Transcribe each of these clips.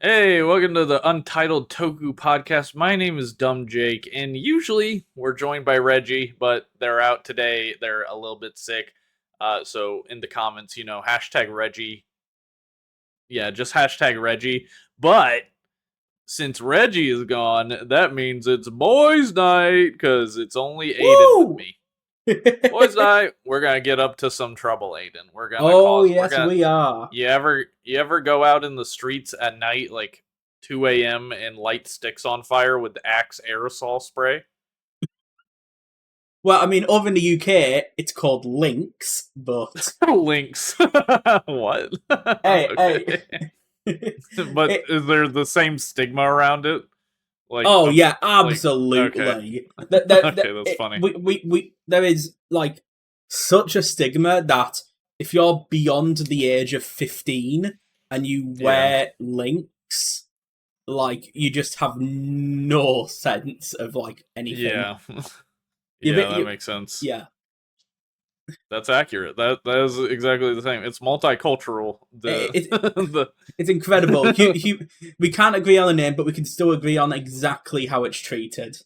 Hey, welcome to the Untitled Toku podcast. My name is dumbjake, and usually we're joined by Reggie, but they're out today. They're a little bit sick. So in the comments, hashtag Reggie. Yeah, just hashtag Reggie. But since Reggie is gone, that means it's boys' night because it's only Aiden with Woo! me. Boys' night, we're gonna get up to some trouble, Aiden. Oh, We're yes, gonna we are. you ever go out in the streets at night like 2 a.m. and light sticks on fire with the Axe aerosol spray? Well, I mean, over in the UK, it's called Lynx, but Links. What? hey, Okay. But it, is there the same stigma around it? Like oh of yeah, like okay. absolutely. Okay, that's funny. There is like such a stigma that if you're beyond the age of 15 and you Yeah. wear Lynx, like you just have no sense of like anything. Yeah. You, Yeah, that you, makes sense. yeah. That's accurate. That is exactly the same. It's multicultural. It, The It's incredible. We can't agree on the name, but we can still agree on exactly how it's treated.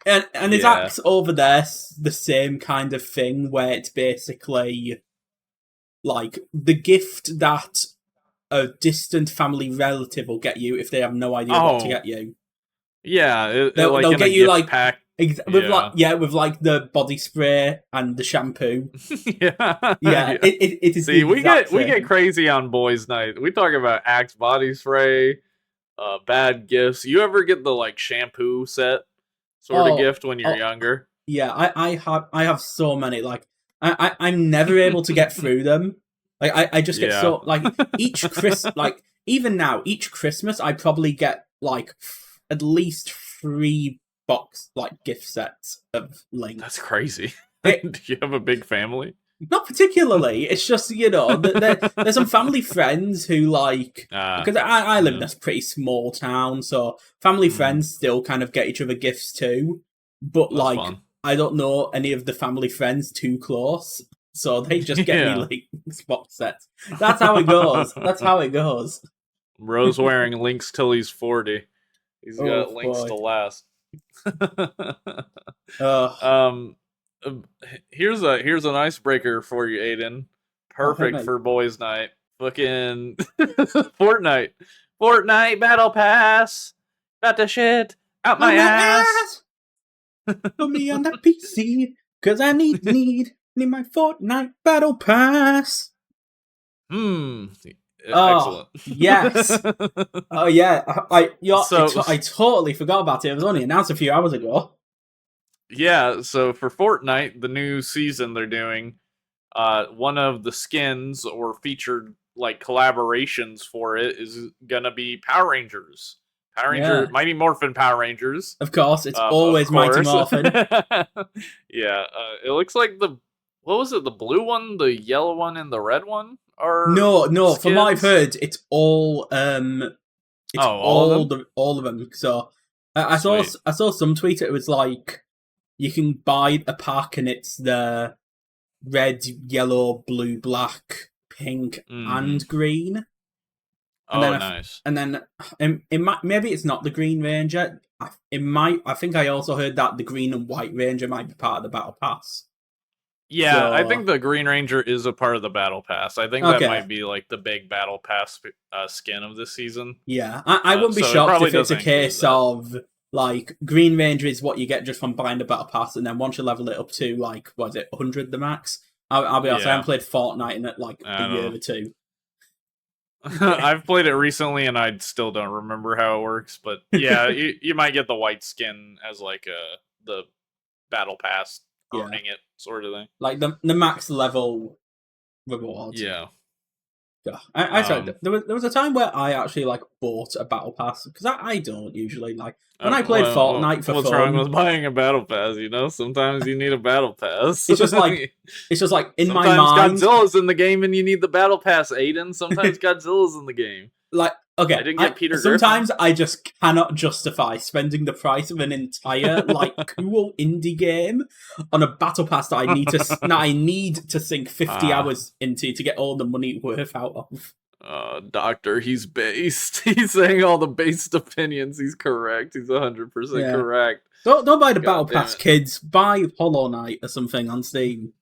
And his yeah. act's over there the same kind of thing, where it's basically like the gift that a distant family relative will get you if they have no idea what to Oh, get you. yeah. Like They'll in a get you gift like pack. with Yeah. like the body spray and the shampoo. Yeah. Yeah, Yeah. it is the See, exact we get same. crazy on boys' night. We talk about Axe body spray, bad gifts. You ever get the like shampoo set sort of Oh, gift when you're oh, younger? yeah, I have so many. Like I'm never able to get through them. Like I just get Yeah. so like each like even now each Christmas I probably get like at least 3 box like gift sets of That's links. crazy. It Do you have a big family? Not particularly. It's just there's some family friends who like Ah, because I live in yeah. a pretty small town, so family Mm, friends still kind of get each other gifts too. But that's like fun. I don't know any of the family friends too close, so they just get me Yeah. like box sets. That's how it goes. That's how it goes. Bro's wearing links till he's 40. He's Oh got links to boy. last. Oh, um, uh, here's an icebreaker for you, Aiden. oh, hit Perfect me. for boys' night. Fucking Fortnite. Fortnite battle pass. Got the shit out On my my ass. ass. Put me on that PC, cause I need my Fortnite battle pass. Hmm. Oh Excellent. yes. Oh yeah. So I totally forgot about it. It was only announced a few hours ago. yeah, so for Fortnite, the new season they're doing, one of the skins or featured like collaborations for it is gonna be Power Rangers. Yeah. Mighty Morphin Power Rangers, Of course, it's of always Mighty course. Morphin. Yeah, it looks like what was it? The blue one, the yellow one, and the red one are No, no. From what I've skins. heard, it's Oh, all of them. all of them. So Sweet. I saw some tweet. It was like you can buy a pack and it's the red, yellow, blue, black, pink, Hmm. and green. And Oh, then nice. it might, maybe it's not the Green Ranger. It might. I think I also heard that the Green and White Ranger might be part of the Battle Pass. Yeah, I think So the Green Ranger is a part of the Battle Pass. I think that okay, might be like the big Battle Pass skin of this season. yeah, I wouldn't be So it shocked probably if it's a doesn't include case that. of like Green Ranger is what you get just from buying the Battle Pass, and then once you level it up to like what is it, 100 the max. I'll be honest, I haven't Yeah, played Fortnite in like a I year don't or two. know. I've played it recently and I still don't remember how it works. But yeah, you might get the white skin as like the Battle Pass Yeah, earning it sort of thing. like the max level rewards. Yeah. Yeah, I sorry. Um. There was a time where I actually like bought a battle pass because I don't usually like when I played Well, Fortnite for what's wrong with fun. buying a Battle Pass? You know, sometimes you need a Battle Pass. It's just like in my Sometimes mind, Godzilla's in the game and you need the battle pass, Aiden. Sometimes Godzilla's in the game. like I okay, didn't I get Peter Griffin. sometimes I just cannot justify spending the price of an entire like cool indie game on a battle pass that I need to sink 50 Ah, hours into to get all the money worth out of. Doctor, he's based. He's saying all the based opinions. He's correct. He's 100% Yeah. correct. Don't buy the Battle God damn Pass, it. kids. Buy Hollow Knight or something on Steam.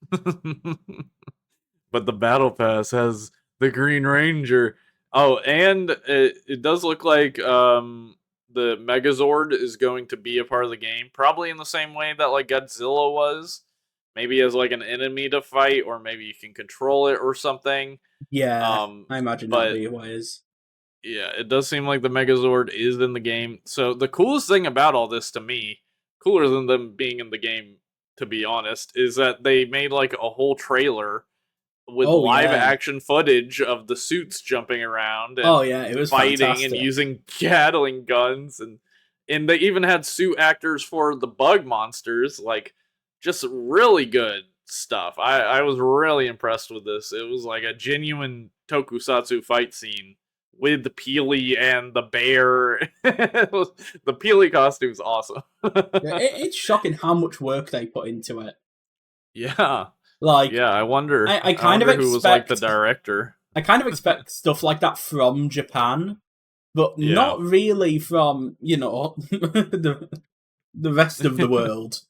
But the Battle Pass has the Green Ranger. Oh, and it does look like the Megazord is going to be a part of the game, probably in the same way that like Godzilla was. Maybe as like an enemy to fight, or maybe you can control it or something. Yeah, Um, I imagine that'll but be what it is. yeah, it does seem like the Megazord is in the game. So the coolest thing about all this to me, cooler than them being in the game, to be honest, is that they made like a whole trailer with Oh live yeah. action footage of the suits jumping around Oh and yeah, it was fighting and fantastic. using Gatling guns, and they even had suit actors for the bug monsters, like just really good stuff. I was really impressed with this. It was like a genuine tokusatsu fight scene with the Peely and the bear. The Peely costume's awesome. Yeah, it's shocking how much work they put into it. Yeah. Like, Yeah, I wonder. I I kind of wonder who was like the expect, director. I kind of expect stuff like that from Japan, but Yeah. not really from the rest of the world.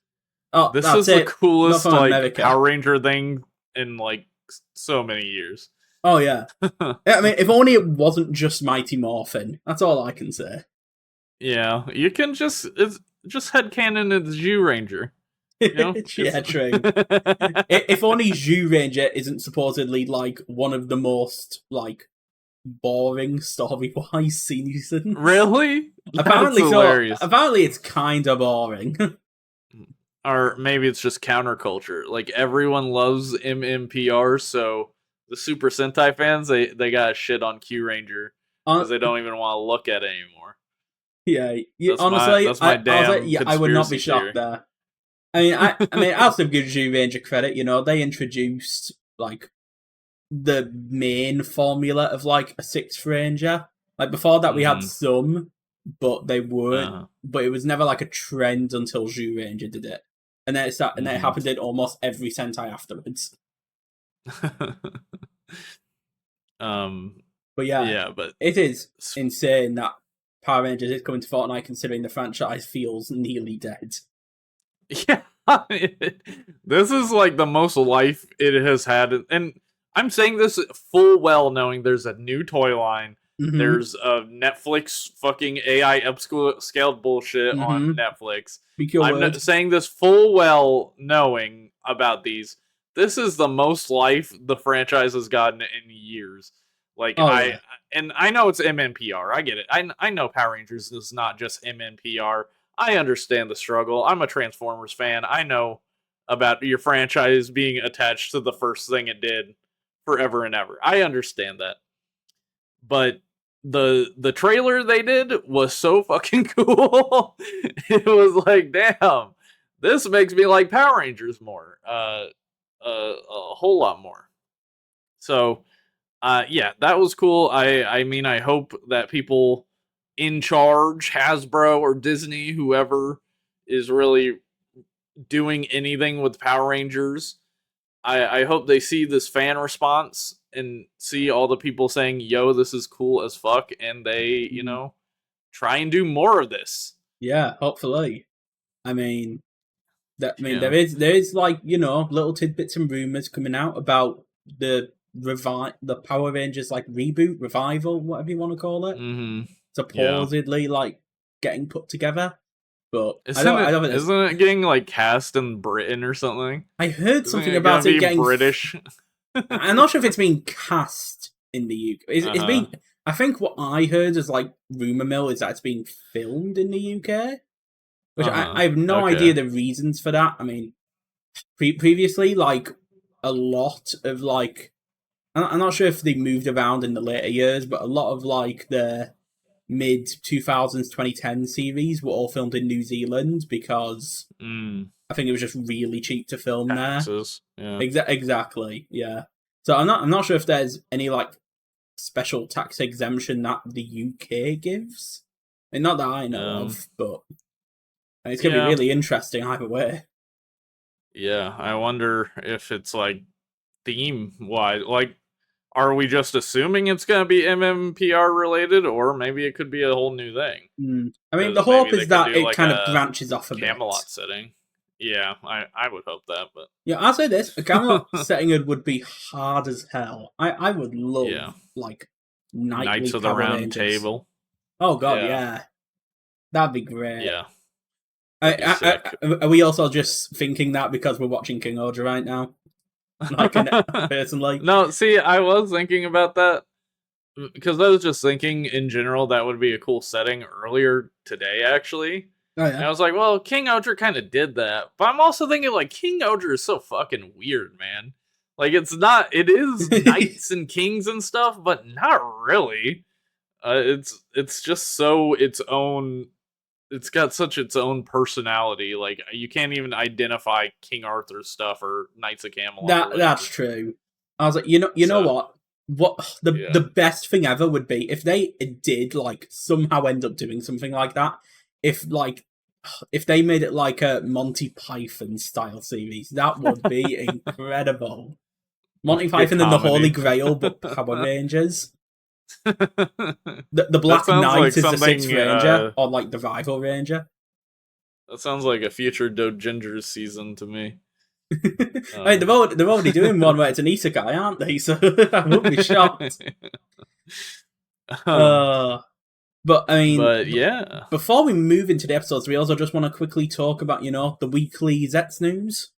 Oh, This that's is the it. Not coolest from like America. Power Ranger thing in like so many years. Oh yeah. I mean, if only it wasn't just Mighty Morphin. That's all I can say. Yeah, you can it's just headcanon the Jew Ranger. You know, it's Yeah, true. If only Zyuranger isn't supposedly like one of the most like boring story-wise season. really that's Apparently so. hilarious. Apparently it's kind of boring. Or maybe it's just counterculture. Like everyone loves MMPR, so the Super Sentai fans they got shit on Q Ranger uh, because they don't even want to look at it anymore. yeah, honestly, That's my honestly, damn yeah, I would not be conspiracy shocked theory. there. I mean, I'll still give Zyuranger credit. You know, they introduced like the main formula of like a sixth ranger. Like before that, we had Mm-hmm. some, but they weren't. Uh, But it was never like a trend until Zyuranger did it, and then and then it mm-hmm. happened in almost every Sentai afterwards. um. But yeah, Yeah, but it is insane that Power Rangers is coming to Fortnite, considering the franchise feels nearly dead. yeah, this is like the most life it has had, and I'm saying this full well knowing there's a new toy line. Mm-hmm. There's a Netflix fucking AI upscaled bullshit on Mm-hmm. Netflix. Speak your I'm word. saying this full well knowing about these. This is the most life the franchise has gotten in years. Like Oh yeah. and I know it's MMPR. I get it. I know Power Rangers is not just MMPR. I understand the struggle. I'm a Transformers fan. I know about your franchise being attached to the first thing it did forever and ever. I understand that. But the trailer they did was so fucking cool. It was like, damn, this makes me like Power Rangers more. A whole lot more. So, yeah, that was cool. I mean, I hope that people in charge, Hasbro or Disney, whoever is really doing anything with Power Rangers, I hope they see this fan response and see all the people saying, "Yo, this is cool as fuck," and they, Mm-hmm. try and do more of this. Yeah, hopefully. I mean, Yeah. there is like little tidbits and rumors coming out about the Power Rangers like reboot revival, whatever you want to call it, Mm-hmm. Yeah. supposedly like getting put together. But Isn't I it? don't think there's. Isn't it getting like cast in Britain or something? I heard Isn't something it gonna about it be getting. British? I'm not sure if it's being cast in the UK. It's Uh-huh. being. I think what I heard as like rumor mill is that it's being filmed in the UK, which Uh-huh. I have no idea Okay. the reasons for that. I mean, previously, like a lot of like I'm not sure if they moved around in the later years, but a lot of like the mid 2000s 2010 series were all filmed in New Zealand because Mm. I think it was just really cheap to film there. Taxes. Yeah. Exactly, yeah. So I'm not sure if there's any like special tax exemption that the UK gives. And not that I know Um. of, but it's gonna be Yeah. really interesting either way. Yeah. I wonder if it's like theme wise. Like are we just assuming it's going to be MMPR related, or maybe it could be a whole new thing? I mean, the 'Cause maybe hope they is could that do it like kind of a branches off a bit. Camelot setting. Yeah, I would hope that, but Yeah, I'll say this: a Camelot setting it would be hard as hell. I would love yeah, like nightly Knights of the Power Round Rangers. Table. Oh god, Yeah, yeah, that'd be great. yeah, that'd be sick. Are we also just thinking that because we're watching King Oja right now? Like, personally, No, see, I was thinking about that because I was just thinking in general that would be a cool setting earlier today, actually. oh And yeah, I was like, well, King Oger kind of did that. But I'm also thinking, like, King Oger is so fucking weird, man. Like, it is knights and kings and stuff, but not really. It's just so its own. It's got such its own personality. Like, you can't even identify King Arthur's stuff or Knights of Camelot or that's whatever. true. I was like, you know So, what? What yeah. the best thing ever would be if they did like somehow end up doing something like that. If they made it like a Monty Python style series, that would be incredible. Monty Like a Python and the Holy comedy. Grail, but Power Rangers. That The Black sounds Knight like is the Sixth something. Ranger, or like the Rival Ranger. That sounds like a future Dojingers season to me. I mean, they're already doing one where it's an isekai, aren't they? So I wouldn't be shocked. Um, But I mean, but yeah, before we move into the episodes, we also just want to quickly talk about, the weekly Zets news.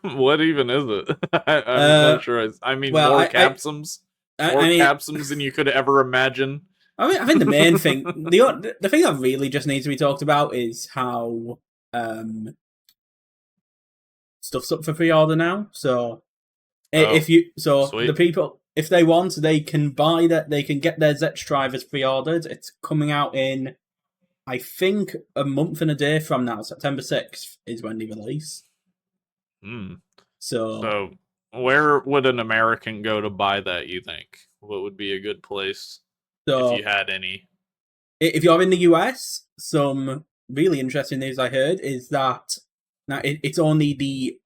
what even is it? I'm Uh, not sure. I mean, well, more capsums, more I mean, capsums than you could ever imagine. I think the main thing, the thing that really just needs to be talked about is how stuff's up for pre-order now. So if you, sweet. the people, if they want, they can buy that. They can get their Zets drivers pre-ordered. It's coming out in, I think, a month and a day from now. September 6th is when they release. So, where would an American go to buy that, you think? What would be a good place if you had any? If you're in the US, some really interesting news I heard is that now it's only the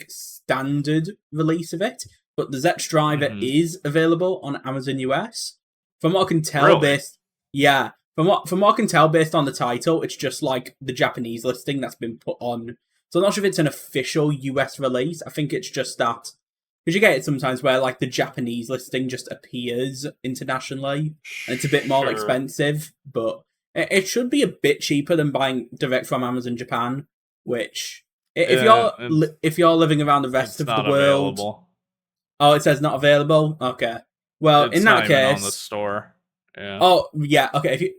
standard release of it, but the Zets driver is available on Amazon US. From what I can tell, Really? from what I can tell based on the title, it's just like the Japanese listing that's been put on. So I'm not sure if it's an official US release. I think it's just that, because you get it sometimes where like the Japanese listing just appears internationally and it's a bit more expensive, but it should be a bit cheaper than buying direct from Amazon Japan, which if you're living around the rest of the world. Available. Oh, it says not available. Okay. Well, It's in that not even case, on the store. Yeah. Oh, yeah. Okay.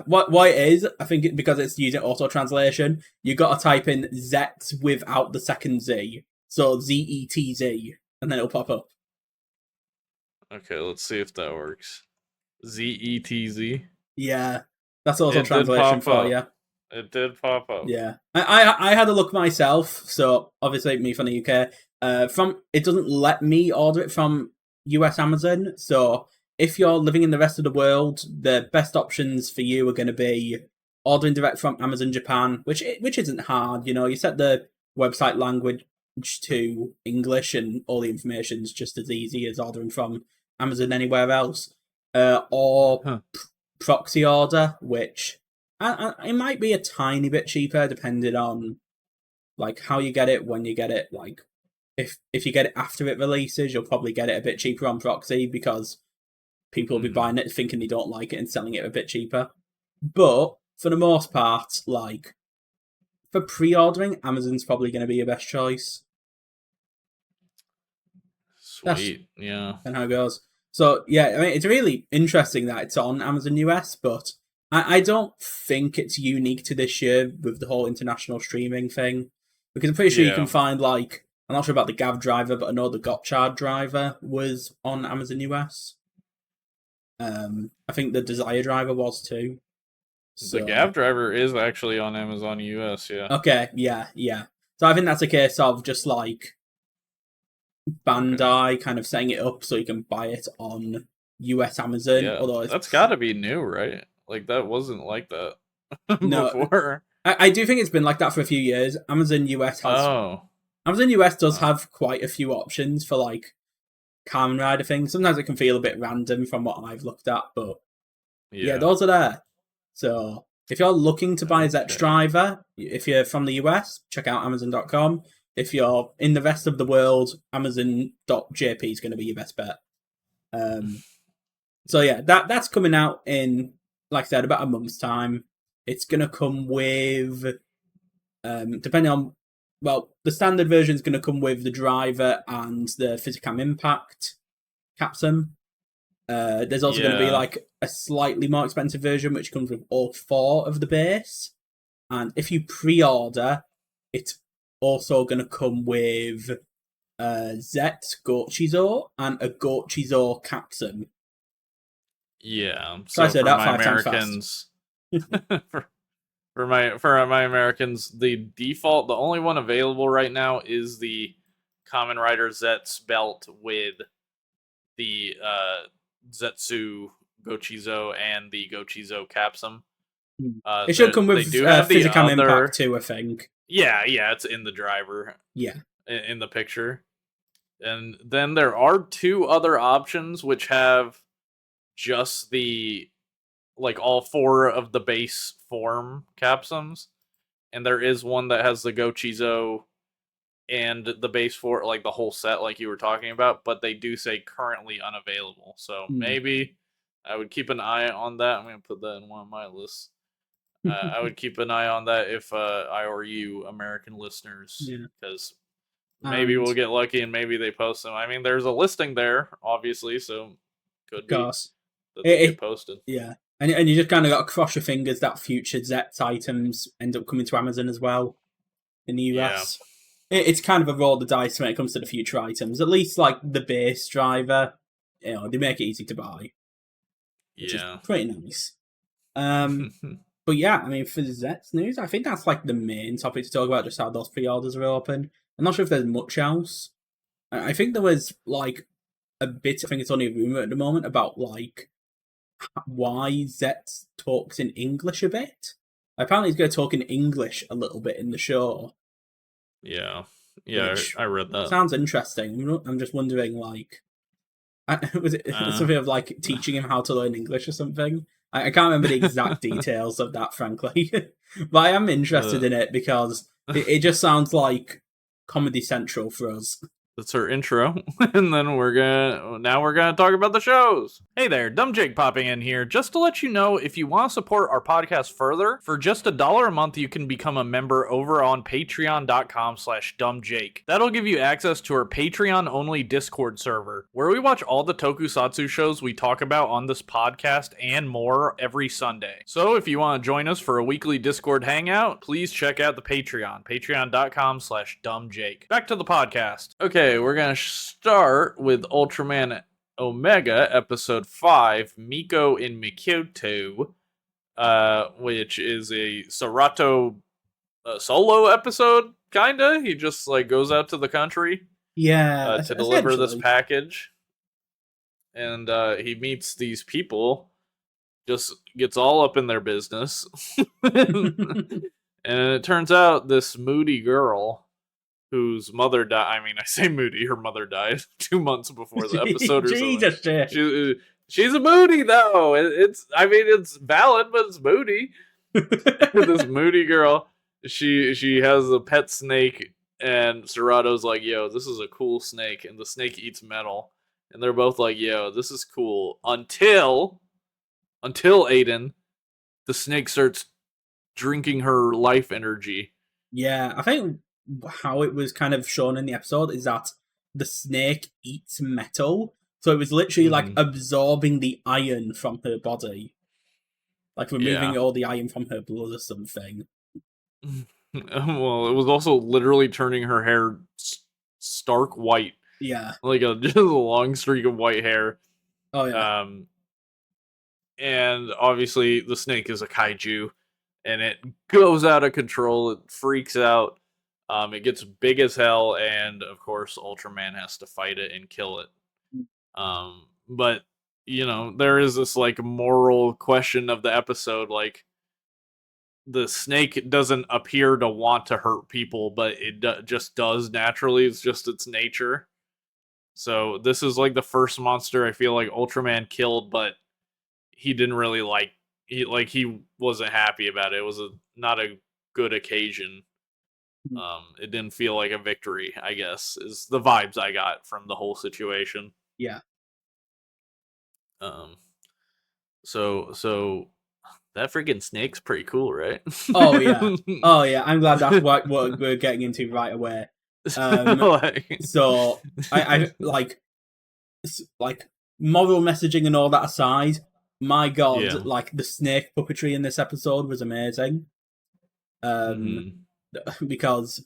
What it is, I think because it's using auto translation, you got to type in Zets without the second Z, so ZETZ, and then it'll pop up. Okay, let's see if that works. ZETZ. Yeah, that's auto translation for you. It did pop up. Yeah, I had a look myself. So obviously, me from the UK. It doesn't let me order it from US Amazon. So if you're living in the rest of the world, the best options for you are going to be ordering direct from Amazon Japan, which isn't hard. You set the website language to English, and all the information's just as easy as ordering from Amazon anywhere else. Or proxy order, which it might be a tiny bit cheaper depending on like how you get it, when you get it. Like if you get it after it releases, you'll probably get it a bit cheaper on proxy because people will be buying it thinking they don't like it and selling it a bit cheaper. But for the most part, like for pre-ordering, Amazon's probably going to be your best choice. Sweet, yeah. And how it goes. So yeah, I mean, it's really interesting that it's on Amazon US, but I don't think it's unique to this year with the whole international streaming thing, because I'm pretty sure you can find like, I'm not sure about the Gavv driver, but I know the Gotchard driver was on Amazon US. I think the Desire driver was too. The Gavv driver is actually on Amazon US, yeah. Okay, yeah. So I think that's a case of just like Bandai kind of setting it up so you can buy it on US Amazon. Yeah, although that's got to be new, right? Like that wasn't like that before. I do think it's been like that for a few years. Amazon US does have quite a few options for like Kamen Rider things. Sometimes it can feel a bit random from what I've looked at, but yeah, Yeah. those are there. So if you're looking to buy a Zets Okay. driver, if you're from the US, check out Amazon.com. If you're in the rest of the world, Amazon.jp is going to be your best bet. So yeah, that's coming out in, like I said, about a month's time. It's going to come with, depending on, well, the standard version is going to come with the driver and the Physicam Impact capsum. There's also going to be Yeah. like a slightly more expensive version, which comes with all 4 of the base. And if you pre-order, it's also going to come with Zet Gochizo and a Gochizo capsum. Yeah. So I So said for that my 5 times fast. Americans, for my Americans, the default, the only one available right now is the Kamen Rider Zets belt with the Zetsu Gochizo and the Gochizo capsum. It should come with They do have the Physicam other. Impact too, I think. Yeah, it's in the driver. Yeah. In the picture. And then there are 2 other options which have just the, like, all 4 of the base form capsums. And there is one that has the Gochizo and the base for, like, the whole set, like you were talking about, but they do say currently unavailable. So maybe I would keep an eye on that. I'm going to put that in one of my lists. I would keep an eye on that if I or you, American listeners, because maybe we'll get lucky and maybe they post them. I mean, there's a listing there, obviously, so could be that they get posted. Yeah. And you just kind of got to cross your fingers that future Zets items end up coming to Amazon as well in the US. Yeah. It's kind of a roll the dice when it comes to the future items. At least, like, the base driver, they make it easy to buy. Which is pretty nice. But yeah, I mean, for the Zets news, I think that's like the main topic to talk about, just how those pre-orders are open. I'm not sure if there's much else. I think there was like a bit, I think it's only a rumour at the moment, about like why Zets talks in English a bit. Apparently he's going to talk in English a little bit in the show. Yeah, I read that. Sounds interesting. I'm just wondering, like, was it something of like teaching him how to learn English or something? I can't remember the exact details of that, frankly. But I am interested in it because it just sounds like Comedy Central for us. That's her intro, and then we're gonna talk about the shows. Hey there, Dumb Jake popping in here just to let you know, if you want to support our podcast further, for just $1 a month you can become a member over on patreon.com/dumbjake. That'll give you access to our Patreon only Discord server, where we watch all the Tokusatsu shows we talk about on this podcast and more every Sunday. So if you want to join us for a weekly Discord hangout, please check out the Patreon, patreon.com/dumbjake. Back to the podcast. Okay, we're going to start with Ultraman Omega, episode 5, Miko in Mikoto, which is a Serato solo episode, kinda. He just like goes out to the country to deliver this package. And he meets these people, just gets all up in their business. And it turns out this moody girl whose mother died. I mean, I say moody, her mother died 2 months before the episode or something. She's a moody, though. It's valid, but it's moody. This moody girl, she has a pet snake, and Serato's like, yo, this is a cool snake, and the snake eats metal. And they're both like, yo, this is cool. Until Aiden, the snake starts drinking her life energy. Yeah, I think how it was kind of shown in the episode is that the snake eats metal, so it was literally like absorbing the iron from her body, like removing all the iron from her blood or something. Well, it was also literally turning her hair stark white. Yeah, like just a long streak of white hair. Oh yeah. And obviously the snake is a kaiju, and it goes out of control. It freaks out. It gets big as hell, and of course Ultraman has to fight it and kill it. But there is this like moral question of the episode, like the snake doesn't appear to want to hurt people, but it just does naturally. It's just its nature. So this is like the first monster I feel like Ultraman killed, but he didn't really he wasn't happy about it. It was not a good occasion. It didn't feel like a victory, I guess, is the vibes I got from the whole situation. Yeah. Um, so that freaking snake's pretty cool, right? Oh yeah. Oh yeah. I'm glad that's what we're getting into right away. So I like moral messaging and all that aside, my god, yeah. like the snake puppetry in this episode was amazing. Because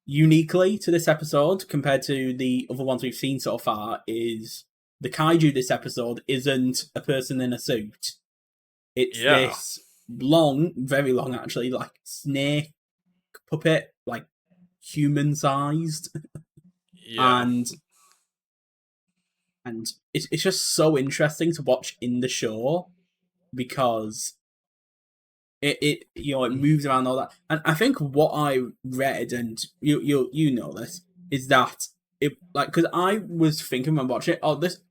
uniquely to this episode compared to the other ones we've seen so far is the kaiju this episode isn't a person in a suit. It's this long, very long actually, like snake puppet, like human sized. And it's just so interesting to watch in the show because it moves around all that. And I think what I read, and you know this, is that it like because I was thinking when watching it,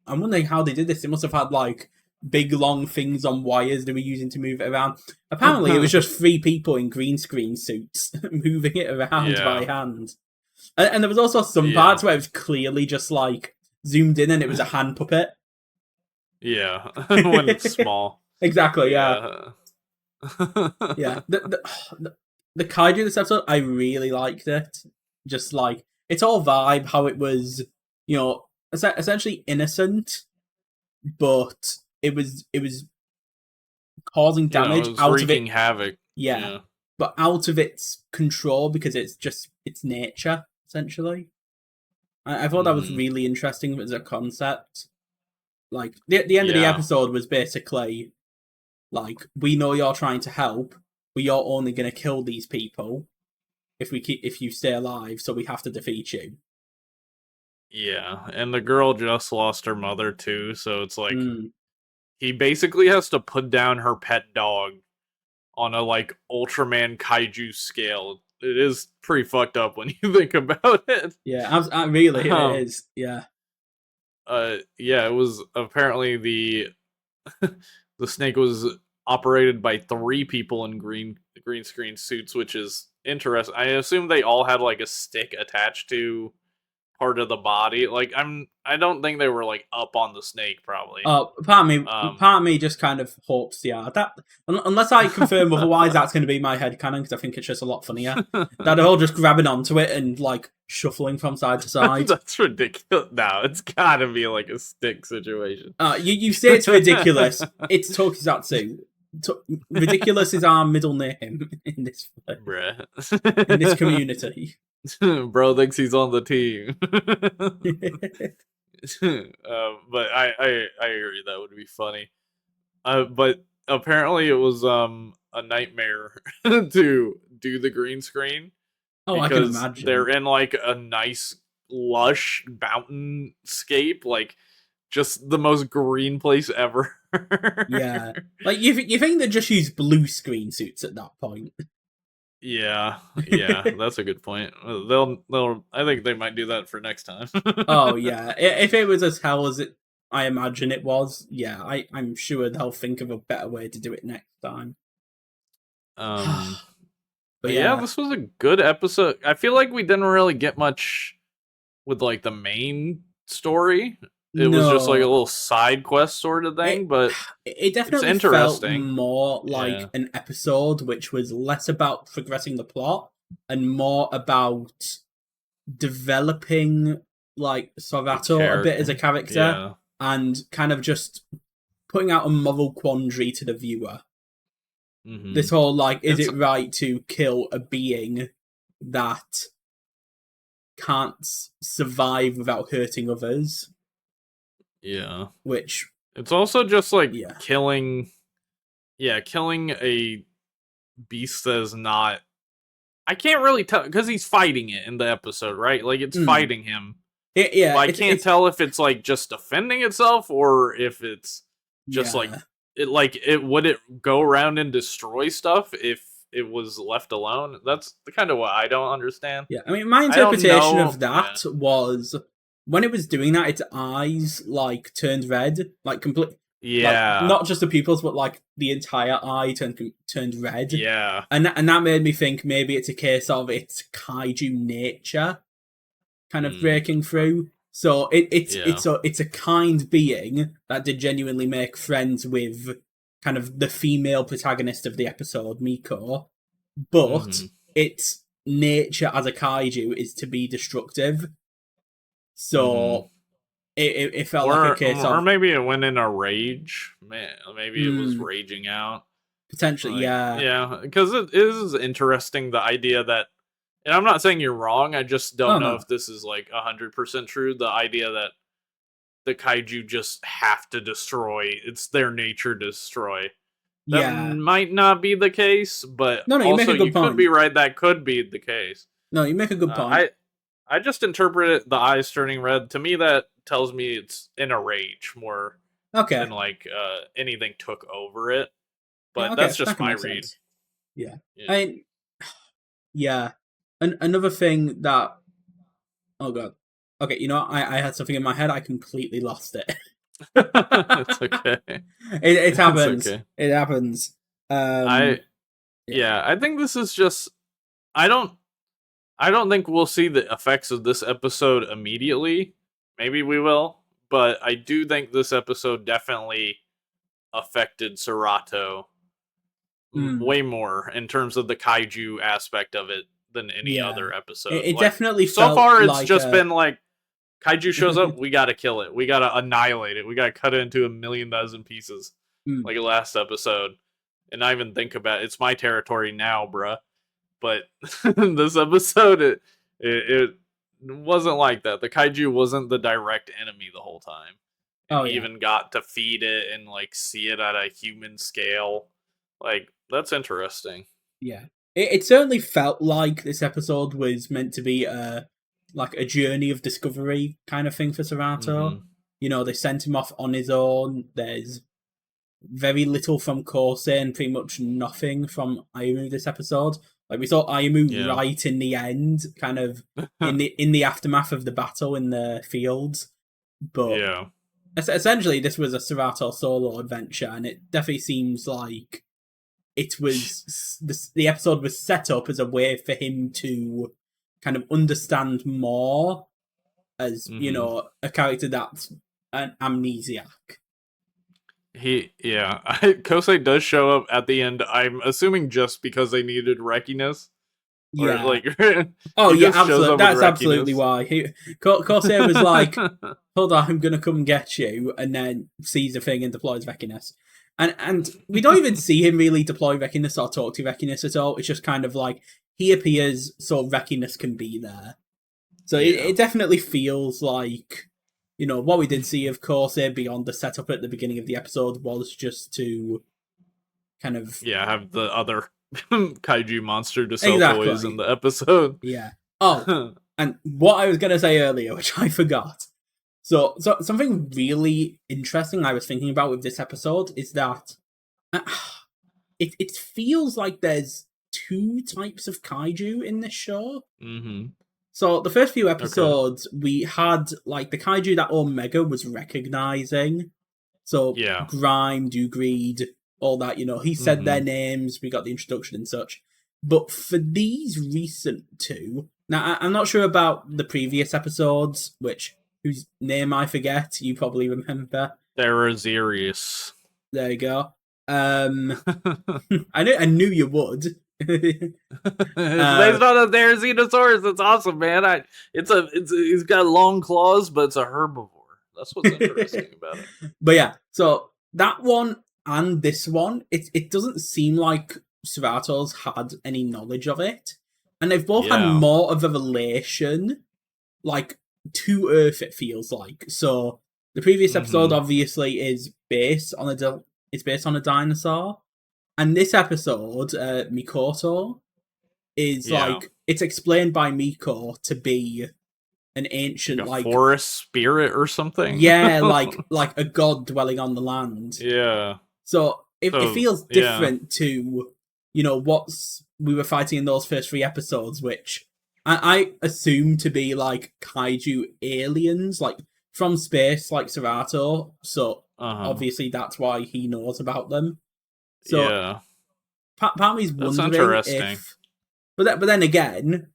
I'm wondering how they did this. They must have had like big long things on wires they were using to move it around. Apparently, it was just 3 people in green screen suits moving it around by hand. And there was also some parts where it was clearly just like zoomed in and it was a hand puppet. Yeah, when it's small. Exactly. Yeah. Yeah. The kaiju this episode, I really liked it. Just like it's all vibe, how it was, essentially innocent, but it was causing damage out of it, havoc. Yeah, but out of its control because it's nature essentially. I thought that was really interesting as a concept. Like the end of the episode was basically like, we know you're trying to help, but you're only going to kill these people if you stay alive, so we have to defeat you. Yeah, and the girl just lost her mother too, so it's like he basically has to put down her pet dog on a like Ultraman kaiju scale. It is pretty fucked up when you think about it. Yeah, really, it is. Yeah. Yeah, it was apparently the snake was operated by 3 people in green screen suits, which is interesting. I assume they all had like a stick attached to part of the body. Like I don't think they were like up on the snake probably. Oh, part of me just kind of hopes they are. That unless I confirm otherwise, that's going to be my headcanon because I think it's just a lot funnier. That they're all just grabbing onto it and like shuffling from side to side. That's ridiculous. No, it's gotta be like a stick situation. You say it's ridiculous. It's Tokusatsu. Ridiculous is our middle name in this in this community. Bro thinks he's on the team. But I agree that would be funny. But apparently it was a nightmare to do the green screen. Oh, I can imagine. They're in like a nice lush mountainscape, like just the most green place ever. Yeah, like you think they just use blue screen suits at that point? Yeah, that's a good point. They'll. I think they might do that for next time. Oh yeah, if it was as hell as I imagine it was, yeah, I'm sure they'll think of a better way to do it next time. But yeah, this was a good episode. I feel like we didn't really get much with like the main story. It was just like a little side quest sort of thing, but it definitely felt more like an episode which was less about progressing the plot and more about developing like Sorato a bit as a character and kind of just putting out a moral quandary to the viewer. This whole like, is it right to kill a being that can't survive without hurting others? Yeah. Which it's also just like killing a beast that is not. I can't really tell because he's fighting it in the episode, right? Like it's fighting him. I can't tell if it's like just defending itself or if it's just like it would it go around and destroy stuff if it was left alone. That's the kind of what I don't understand. Yeah, I mean, my interpretation of that was when it was doing that, its eyes like turned red, like complete, like Yeah. not just the pupils, but like the entire eye turned red. Yeah. And that made me think maybe it's a case of its kaiju nature kind of breaking through. So it's a kind being that did genuinely make friends with kind of the female protagonist of the episode, Miko, but its nature as a kaiju is to be destructive. So it felt like a case of, or maybe it went in a rage. Maybe it was raging out. Potentially, yeah, because it is interesting, the idea that, and I'm not saying you're wrong, I just don't know if this is like 100% true, the idea that the kaiju just have to destroy, it's their nature to destroy. That might not be the case, but you also make a good you point. could be right, that could be the case. No, you make a good point. I just interpret it, the eyes turning red, to me that tells me it's in a rage more than like anything took over it. But that's just my read. Sense. Yeah. Another thing that, oh god, okay, you know, I had something in my head, I completely lost it. It's okay. It happens. Okay. It happens. I think this is just, I don't think we'll see the effects of this episode immediately. Maybe we will, but I do think this episode definitely affected Serato way more in terms of the kaiju aspect of it than any other episode. It definitely so far it's like just been like, kaiju shows up, we gotta kill it, we gotta annihilate it, we gotta cut it into a million dozen pieces, like last episode. And I even think about it's my territory now, bruh. But this episode, it wasn't like that. The kaiju wasn't the direct enemy the whole time. And even got to feed it and like see it at a human scale. Like, that's interesting. Yeah. It certainly felt like this episode was meant to be like a journey of discovery kind of thing for Serato. You know, they sent him off on his own. There's very little from Kosei and pretty much nothing from Ayumu this episode. Like, we saw Ayumu right in the end, kind of in the aftermath of the battle in the fields. But essentially, this was a Serato solo adventure, and it definitely seems like it was the episode was set up as a way for him to kind of understand more as you know, a character that's an amnesiac. Kosei does show up at the end, I'm assuming just because they needed Rekiness. Yeah. Like, absolutely. That's absolutely why. Kosei was like, hold on, I'm going to come get you, and then sees the thing and deploys Rekiness. And we don't even see him really deploy Rekiness or talk to Rekiness at all. It's just kind of like, he appears so Rekiness can be there. So it definitely feels like, you know, what we did see, of course, beyond the setup at the beginning of the episode was just to kind of... have the other kaiju monster to sell toys in the episode. Yeah. Oh, and what I was going to say earlier, which I forgot. So something really interesting I was thinking about with this episode is that it feels like there's two types of kaiju in this show. So the first few episodes, we had like the kaiju that Omega was recognizing. So Grime, Dugreed, all that, you know, he said their names, we got the introduction and such. But for these recent two, now I'm not sure about the previous episodes, whose name I forget, you probably remember. Therizirius. There you go. I knew you would. It's based on a Therizinosaurus. It's awesome, man. It's got long claws, but it's a herbivore. That's what's interesting about it. But yeah, so that one and this one, it doesn't seem like Serato's had any knowledge of it, and they've both had more of a relation, like to Earth. It feels like. So the previous episode obviously is based on a dinosaur. And this episode, Mikoto, is like, it's explained by Miko to be an ancient, like a forest spirit or something. Yeah, like a god dwelling on the land. Yeah. So it feels different to, you know, we were fighting in those first three episodes, which I assume to be like kaiju aliens, like from space, like Serato. So Uh-huh. obviously that's why he knows about them. So Yeah. part of me's That's wondering interesting. if, but then again,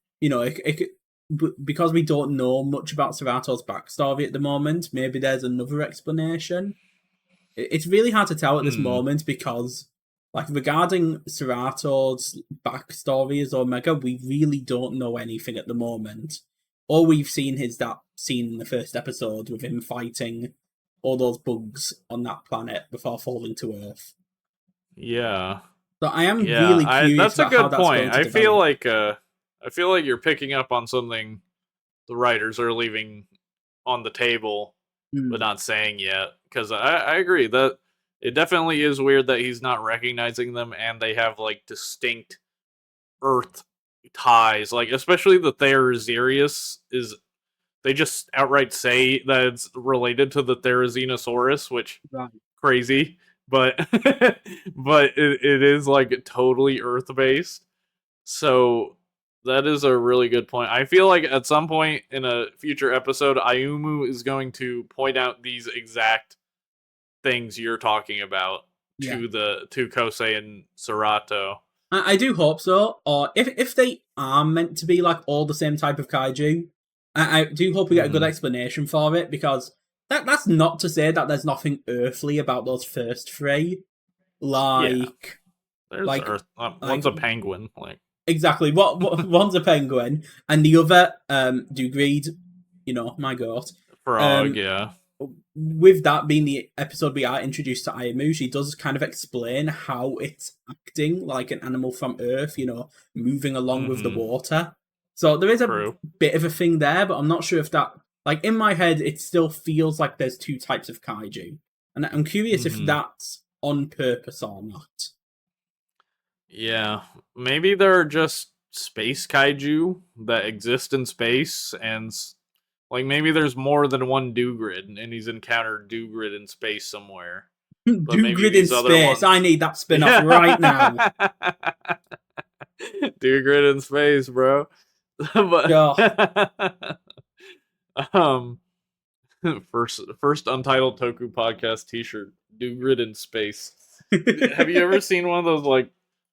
because we don't know much about Serato's backstory at the moment, maybe there's another explanation. It's really hard to tell at this Hmm. moment because, like, regarding Serato's backstory as Omega, we really don't know anything at the moment. All we've seen is that scene in the first episode with him fighting all those bugs on that planet before falling to Earth. Yeah. So I am Yeah, really I curious that's a about how good that's point. going to develop. I feel like you're picking up on something the writers are leaving on the table but Hmm. not saying yet. Because I agree that it definitely is weird that he's not recognizing them and they have like distinct Earth ties. Like especially the Therizirius is they just outright say that it's related to the Therizinosaurus, which Right. crazy, but but it is like totally Earth based. So that is a really good point. I feel like at some point in a future episode, Ayumu is going to point out these exact things you're talking about Yeah. to Kosei and Serato. I do hope so. Or if they are meant to be like all the same type of kaiju, I do hope we get a good Mm-hmm. explanation for it because that's not to say that there's nothing earthly about those first three. Yeah, Like there's like Earth. like One's a penguin. Like exactly what one's a penguin and the other Dugreed, my goat. frog. Um Yeah. with that being the episode we are introduced to Ayamu, she does kind of explain how it's acting like an animal from Earth, moving along with the Mm-hmm. water. So there is a True. bit of a thing there, but I'm not sure if that, like, in my head, it still feels like there's two types of kaiju. And I'm curious if Mm-hmm. that's on purpose or not. Yeah. Maybe they're just space kaiju that exist in space and like maybe there's more than one Dugrid, and he's encountered Dugrid in space somewhere. But maybe Dugrid in these other space. I ones, need that spin off right now. yeah, Dugrid in space, bro. But Oh, um, first Untitled Toku podcast T-shirt, Dugrid in space. Have you ever seen one of those like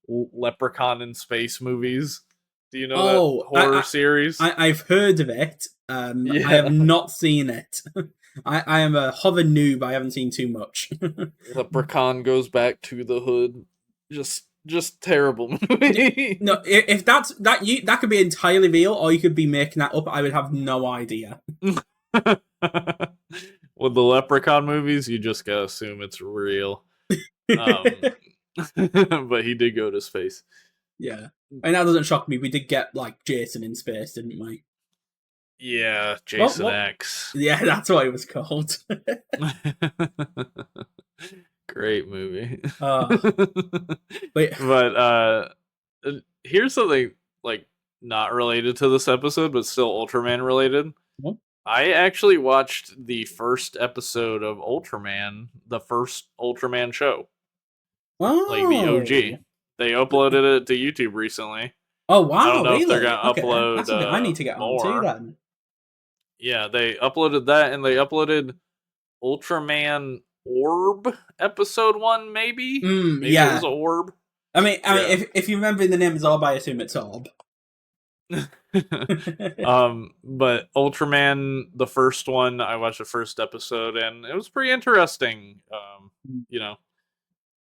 Leprechaun in space movies? Do you know that oh, horror series? I've heard of it. I have Yeah. not seen it. I am a hover noob. I haven't seen too much. Leprechaun goes back to the hood. Just terrible movie. No, if that's that could be entirely real, or you could be making that up. I would have no idea. With the Leprechaun movies, you just gotta assume it's real. Um, but he did go to space. Yeah, and that doesn't shock me. We did get like Jason in space, didn't we? Yeah, What? Jason What? X. Yeah, that's what it was called. Great movie. uh, but But here's something like not related to this episode, but still Ultraman related. I actually watched the first episode of Ultraman, the first Ultraman show, like the OG. oh, They uploaded it to YouTube recently. oh I don't wow, know if they're really? gonna Okay, upload that's something I need to get on too more. then. Yeah, they uploaded that and they uploaded Ultraman Orb episode 1 maybe? Maybe it was Yeah. Orb. I mean, Yeah. if you remember the name is Orb, I assume it's Orb. But Ultraman, the first one, I watched the first episode and it was pretty interesting. You know,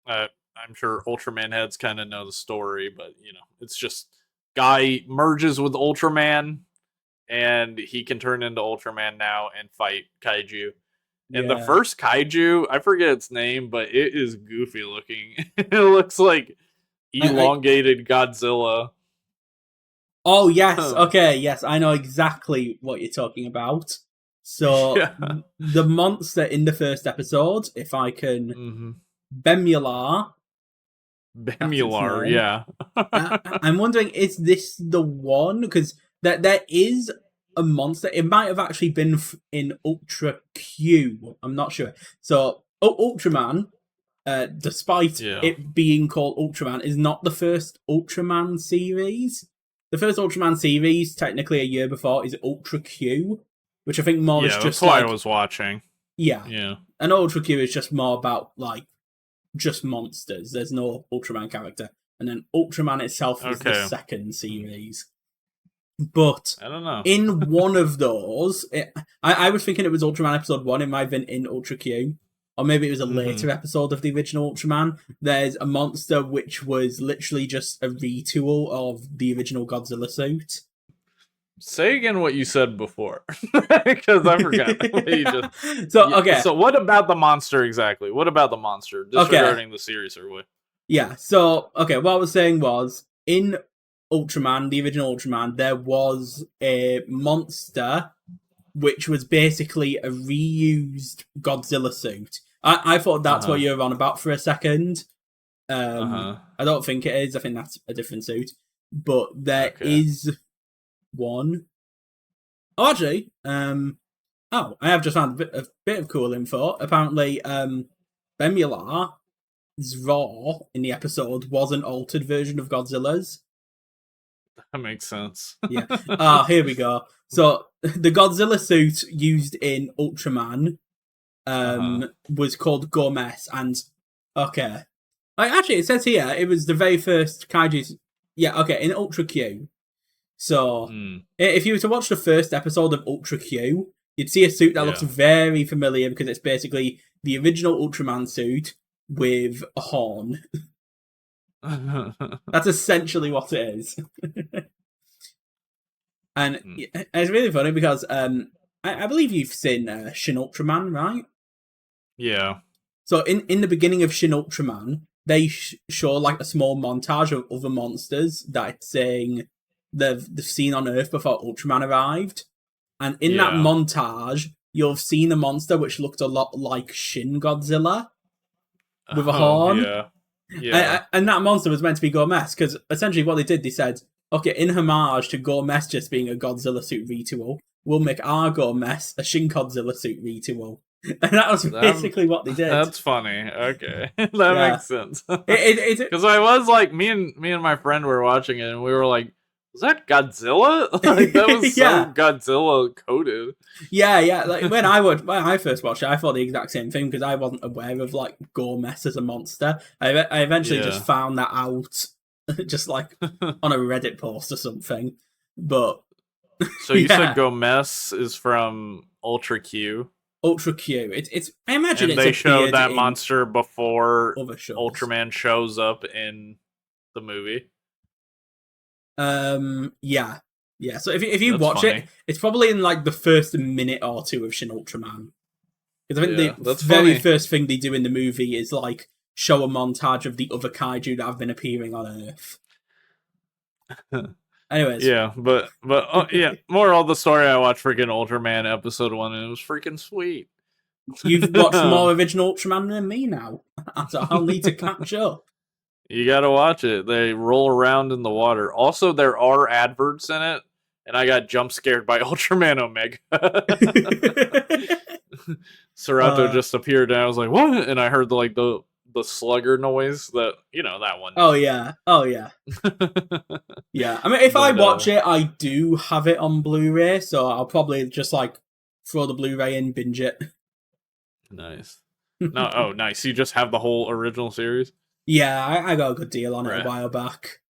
I'm sure Ultraman heads kind of know the story, but it's just guy merges with Ultraman and he can turn into Ultraman now and fight kaiju. And the Yeah. first kaiju, I forget its name, but it is goofy looking. It looks like I elongated Godzilla. Oh yes, Um, okay, yes, I know exactly what you're talking about. So yeah. the monster in the first episode, if I can, Mm-hmm. Bemular, that's its Bemular, name. yeah. I'm wondering, is this the one? Because there is a monster. It might have actually been in Ultra Q. I'm not sure. So Ultraman, despite Yeah. it being called Ultraman, is not the first Ultraman series. the first Ultraman series, technically a year before, is Ultra Q, which I think more is Yeah, just that's why like I was watching. yeah, Yeah. and Ultra Q is just more about like just monsters. There's no Ultraman character, and then Ultraman itself was the Okay. second series. But I don't know. in one of those, I was thinking it was Ultraman episode 1. It might have been in Ultra Q. Or maybe it was a later episode of the original Ultraman. There's a monster which was literally just a retool of the original Godzilla suit. Say again what you said before, because I forgot what you just. So, okay. So what about the monster exactly? What about the monster? Disregarding the series or what? Yeah, so, okay, what I was saying was, in Ultraman, the original Ultraman, there was a monster which was basically a reused Godzilla suit. I thought that's what you were on about for a second. I don't think it is. I think that's a different suit. But there is one. Oh, actually, I have just found a bit of cool info. Apparently, Bemular's Raw in the episode was an altered version of Godzilla's. That makes sense. Yeah. Here we go. So the Godzilla suit used in Ultraman was called Gomez, and actually it says here it was the very first kaiju. Yeah, okay, in Ultra Q. So if you were to watch the first episode of Ultra Q, you'd see a suit that looks very familiar because it's basically the original Ultraman suit with a horn. That's essentially what it is. And it's really funny because I believe you've seen Shin Ultraman, right? Yeah. So in the beginning of Shin Ultraman, they show like a small montage of other monsters that it's saying they've seen on Earth before Ultraman arrived. And in that montage, you'll have seen a monster which looked a lot like Shin Godzilla with a horn. Yeah. And that monster was meant to be Gomez, because essentially what they did, they said, okay, in homage to Gomez just being a Godzilla suit retool, we'll make our Gomez a Shin Godzilla suit retool. And that was basically what they did. That's funny. Okay. That makes sense. Because I was like, me and my friend were watching it, and we were like, was that Godzilla? Like, that was so Godzilla coded. Yeah. Like when I first watched it, I thought the exact same thing because I wasn't aware of like Gomez as a monster. I eventually just found that out, just like on a Reddit post or something. But so you said Gomez is from Ultra Q. Ultra Q. It's. I imagine and they show that monster before Ultraman shows up in the movie. Yeah. So if you watch it, it's probably in like the first minute or two of Shin Ultraman. Because I think the very first thing they do in the movie is like show a montage of the other kaiju that have been appearing on Earth. Anyways. Yeah, but moral of the story, I watched freaking Ultraman episode 1 and it was freaking sweet. You've watched more original Ultraman than me now. So I'll need to catch up. You gotta watch it. They roll around in the water. Also, there are adverts in it, and I got jump scared by Ultraman Omega. Serato just appeared, and I was like, "What?" And I heard the slugger noise. That that one. Oh yeah. Yeah. I mean, if I watch it, I do have it on Blu-ray, so I'll probably just like throw the Blu-ray in, binge it. Nice. No, nice. You just have the whole original series. Yeah, I got a good deal on it a while back.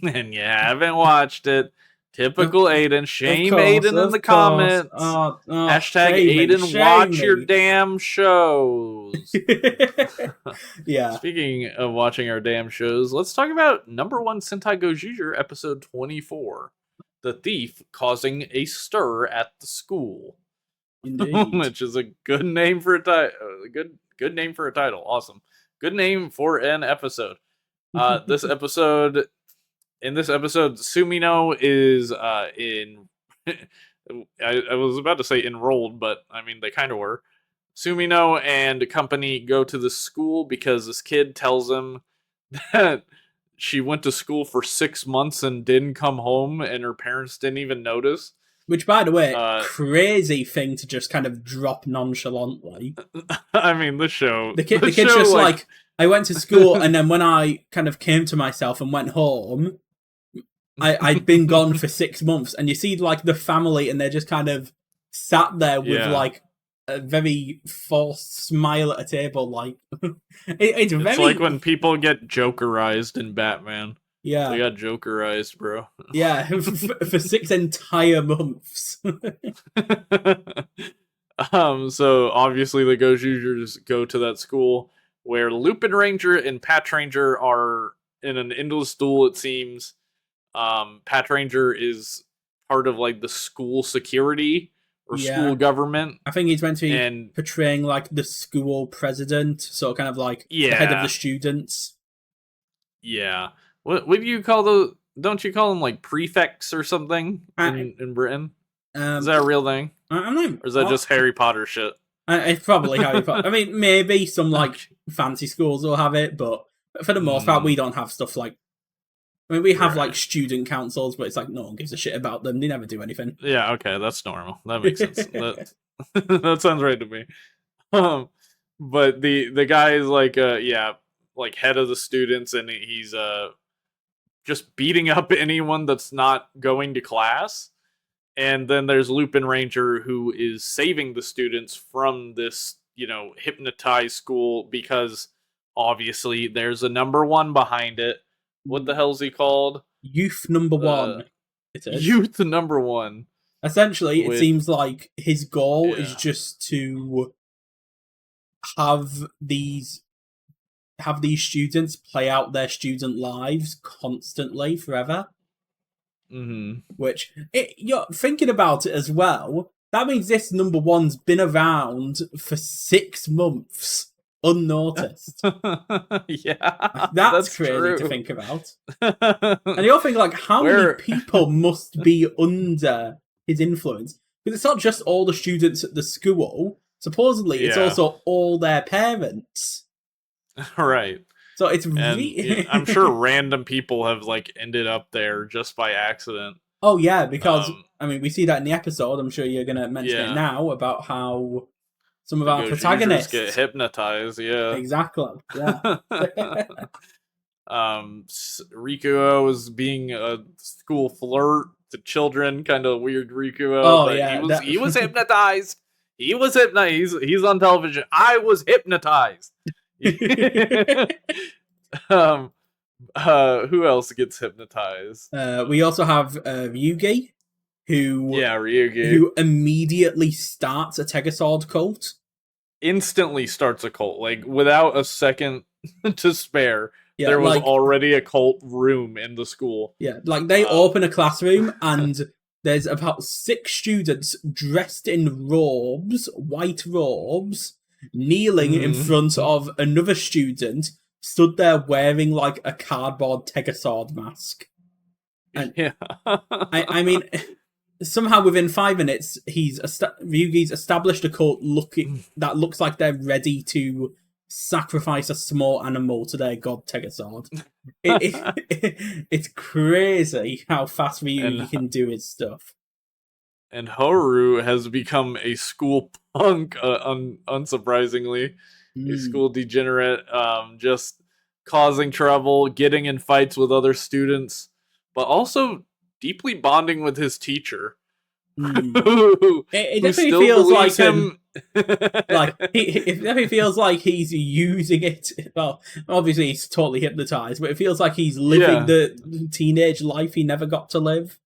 And you haven't watched it. Typical Aiden. Shame Aiden in the comments. Hashtag Aiden, watch your damn shows. Yeah. Speaking of watching our damn shows, let's talk about No.1 Sentai Gozyuger episode 24. The thief causing a stir at the school. Indeed. Which is a good name for a title. Good name for a title. Awesome. Good name for an episode. In this episode, Sumino is in. I was about to say enrolled, but I mean they kind of were. Sumino and company go to the school because this kid tells them that she went to school for 6 months and didn't come home, and her parents didn't even notice. Which, by the way, crazy thing to just kind of drop nonchalantly. I mean, the kid's just like, I went to school, and then when I kind of came to myself and went home, I'd been gone for 6 months, and you see like the family, and they're just kind of sat there with like a very forced smile at a table. Like it's very like when people get Jokerized in Batman. Yeah, they got Jokerized, bro. Yeah, for 6 entire months. So obviously the Gozyugers go to that school where Lupin Ranger and Pat Ranger are in an endless duel, it seems. Pat Ranger is part of like the school security or school government. I think he's meant to be portraying like the school president, so kind of like the head of the students. Yeah. What do you call those? Don't you call them like prefects or something in Britain? Is that a real thing? I don't know. Or is that just Harry Potter shit? It's probably Harry Potter. I mean, maybe some like fancy schools will have it, but for the most part, we don't have stuff like. I mean, we have like student councils, but it's like no one gives a shit about them. They never do anything. Yeah, okay, that's normal. That makes sense. That sounds right to me. But the guy is like like head of the students, and he's just beating up anyone that's not going to class. And then there's Lupin Ranger, who is saving the students from this, hypnotized school, because obviously there's a No.1 behind it. What the hell's he called? Youth No.1. It is. Youth No.1. Essentially, it seems like his goal is just to have these students play out their student lives constantly, forever. Mm-hmm. Which, you're thinking about it as well, that means this No.1's been around for 6 months. Unnoticed. That's crazy true to think about. And you're thinking, like, how many people must be under his influence? Because it's not just all the students at the school. Supposedly, it's also all their parents. Right. So it's I'm sure random people have like ended up there just by accident. Oh yeah, because I mean, we see that in the episode. I'm sure you're gonna mention it now about how some of our protagonists get hypnotized. Yeah, exactly. Yeah. Rikuo was being a school flirt to children, kind of weird Rikuo. Oh but yeah, he was hypnotized. He was hypnotized. He's on television. I was hypnotized. Who else gets hypnotized? We also have Ryugi, who immediately starts a Tegasword cult. Instantly starts a cult, like without a second to spare. Yeah, there was already a cult room in the school. Yeah, like they open a classroom and there's about 6 students dressed in robes, white robes, kneeling in front of another student, stood there wearing like a cardboard Tegasword mask. And I mean, somehow within 5 minutes, Ryugi's established a cult that looks like they're ready to sacrifice a small animal to their god Tegasword. It's crazy how fast Ryugi can do his stuff. And Horu has become a school punk, unsurprisingly. A school degenerate, just causing trouble, getting in fights with other students, but also deeply bonding with his teacher. It definitely feels like him. It definitely feels like he's using it. Well, obviously he's totally hypnotized, but it feels like he's living the teenage life he never got to live.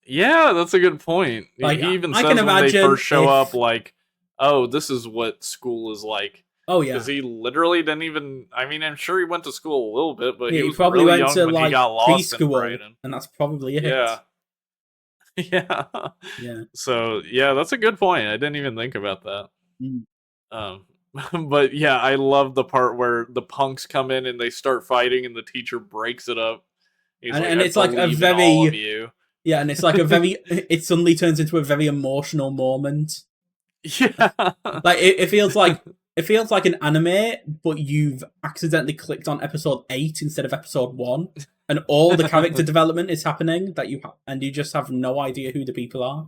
Yeah, that's a good point. Like, he even says when they first show up, like, "Oh, this is what school is like." Oh yeah, because he literally didn't even. I mean, I'm sure he went to school a little bit, but he was probably really went young to when he got lost in preschool, Brighton. and that's probably it. Yeah. So yeah, that's a good point. I didn't even think about that. But yeah, I love the part where the punks come in and they start fighting, and the teacher breaks it up. And it's like a very and it's like a very. It suddenly turns into a very emotional moment. Yeah, like it feels like. It feels like an anime, but you've accidentally clicked on episode 8 instead of episode 1, and all the character development is happening and you just have no idea who the people are.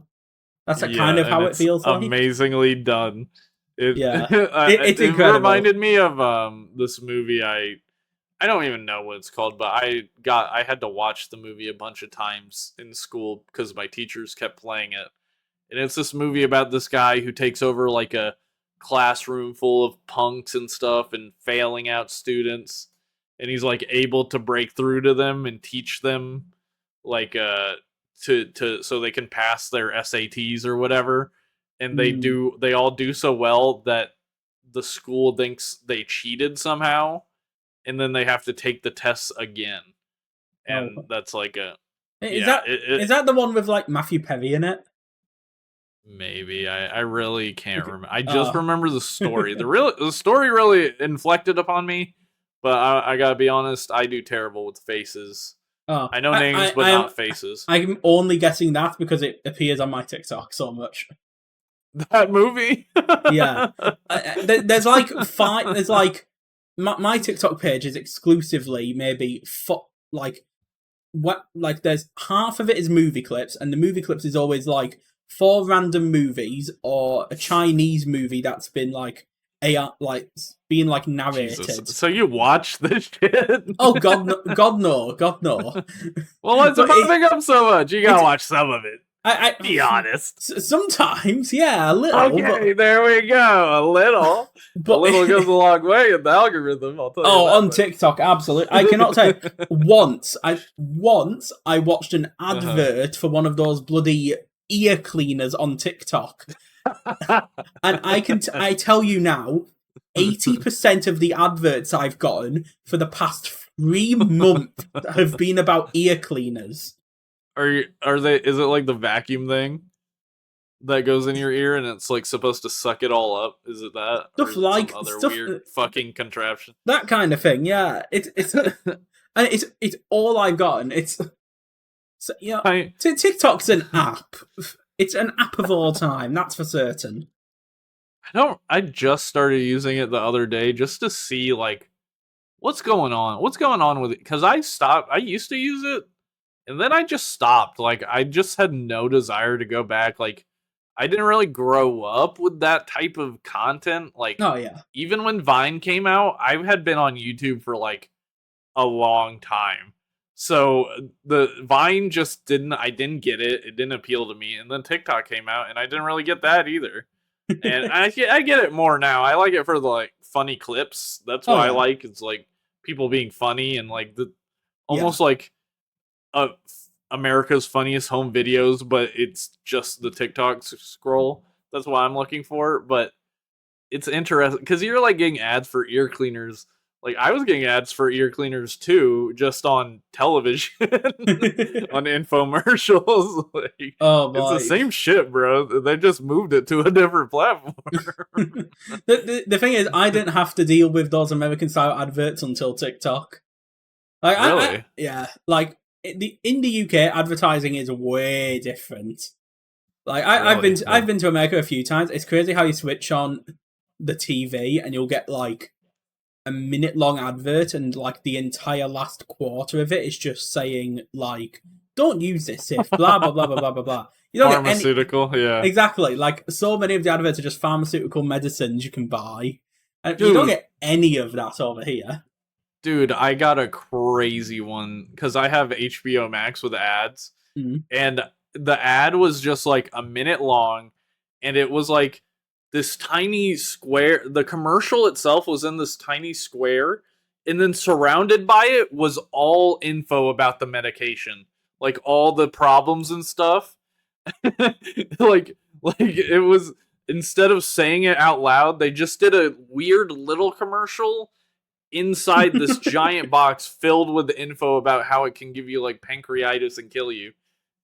That's kind of how it feels like. Amazingly done. It's it incredible. Reminded me of this movie I I don't even know what it's called, but I had to watch the movie a bunch of times in school because my teachers kept playing it. And it's this movie about this guy who takes over like a classroom full of punks and stuff and failing out students, and he's like able to break through to them and teach them like to so they can pass their SATs or whatever. And they all do so well that the school thinks they cheated somehow, and then they have to take the tests again. And that's like a is that the one with like Matthew Perry in it? maybe I really can't remember. I just remember the story. The story really inflected upon me, but I gotta be honest, I do terrible with faces. I know names, but not faces. I'm only guessing that because it appears on my TikTok so much. That movie? Yeah. There's like five. There's like my TikTok page is exclusively maybe like there's half of it is movie clips, and the movie clips is always like 4 random movies or a Chinese movie that's been like being like narrated. Jesus. So you watch this shit? Oh God, no, God no, God no. Well, what's it popping up so much? You gotta watch some of it. I be honest. Sometimes, yeah, a little. Okay, there we go. A little. But a little goes a long way in the algorithm. I'll tell you. Oh, on TikTok, absolutely. I cannot tell you. Once I watched an advert for one of those bloody ear cleaners on TikTok, and I tell you now, 80% of the adverts I've gotten for the past 3 months have been about ear cleaners. Are they? Is it like the vacuum thing that goes in your ear and it's like supposed to suck it all up? Is it that? Stuff like some other weird fucking contraption. That kind of thing. Yeah, it's and it's all I've gotten. It's so, you know, TikTok's an app. It's an app of all time. That's for certain. I just started using it the other day just to see like what's going on. What's going on with it? Because I used to use it. And then I just stopped. Like, I just had no desire to go back. Like, I didn't really grow up with that type of content. Like, oh yeah. Even when Vine came out, I had been on YouTube for like a long time. So the Vine just I didn't get it. It didn't appeal to me. And then TikTok came out, and I didn't really get that either. And I get it more now. I like it for the like funny clips. That's what I like. It's like people being funny and like almost like America's Funniest Home Videos, but it's just the TikTok scroll. That's what I'm looking for. But it's interesting because you're like getting ads for ear cleaners. Like I was getting ads for ear cleaners too, just on television, on infomercials. Like, oh boy. It's the same shit, bro. They just moved it to a different platform. The thing is, I didn't have to deal with those American style adverts until TikTok. Like, really? Yeah. Like in the UK, advertising is way different. Like Really? I've been to America a few times. It's crazy how you switch on the TV and you'll get like a minute-long advert, and like the entire last quarter of it is just saying like, "Don't use this if blah blah blah blah blah blah blah." You don't pharmaceutical, yeah, exactly. Like so many of the adverts are just pharmaceutical medicines you can buy, and you don't get any of that over here. Dude, I got a crazy one because I have HBO Max with ads, and the ad was just like a minute long, and it was like this tiny square. The commercial itself was in this tiny square, and then surrounded by it was all info about the medication, like all the problems and stuff. like it was, instead of saying it out loud, they just did a weird little commercial inside this giant box filled with info about how it can give you like pancreatitis and kill you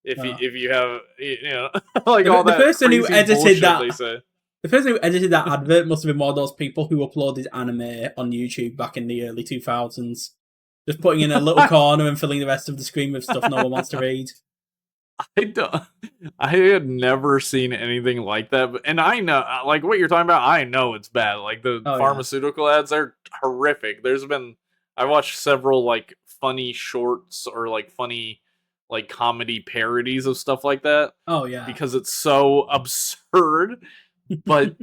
if you have, you know, like all that. The person who edited that, they say. The person who edited that advert must have been one of those people who uploaded anime on YouTube back in the early 2000s. Just putting in a little corner and filling the rest of the screen with stuff no one wants to read. I had never seen anything like that. And I know, like what you're talking about, I know it's bad. Like the pharmaceutical ads are horrific. I watched several like funny shorts or like funny like comedy parodies of stuff like that. Oh yeah. Because it's so absurd. But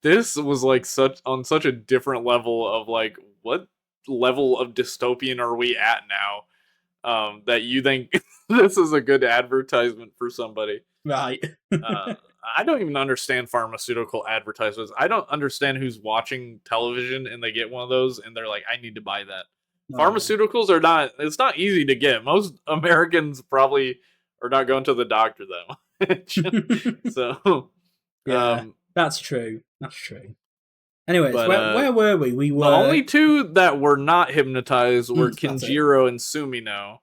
this was like such a different level of like, what level of dystopian are we at now? That you think this is a good advertisement for somebody. Right. I don't even understand pharmaceutical advertisements. I don't understand who's watching television and they get one of those and they're like, I need to buy that. No. Pharmaceuticals are not, it's not easy to get. Most Americans probably are not going to the doctor that much. So, Yeah, that's true. That's true. Anyways, but where were we? We the were. only two that were not hypnotized were That's it. Kinjiro and Sumino,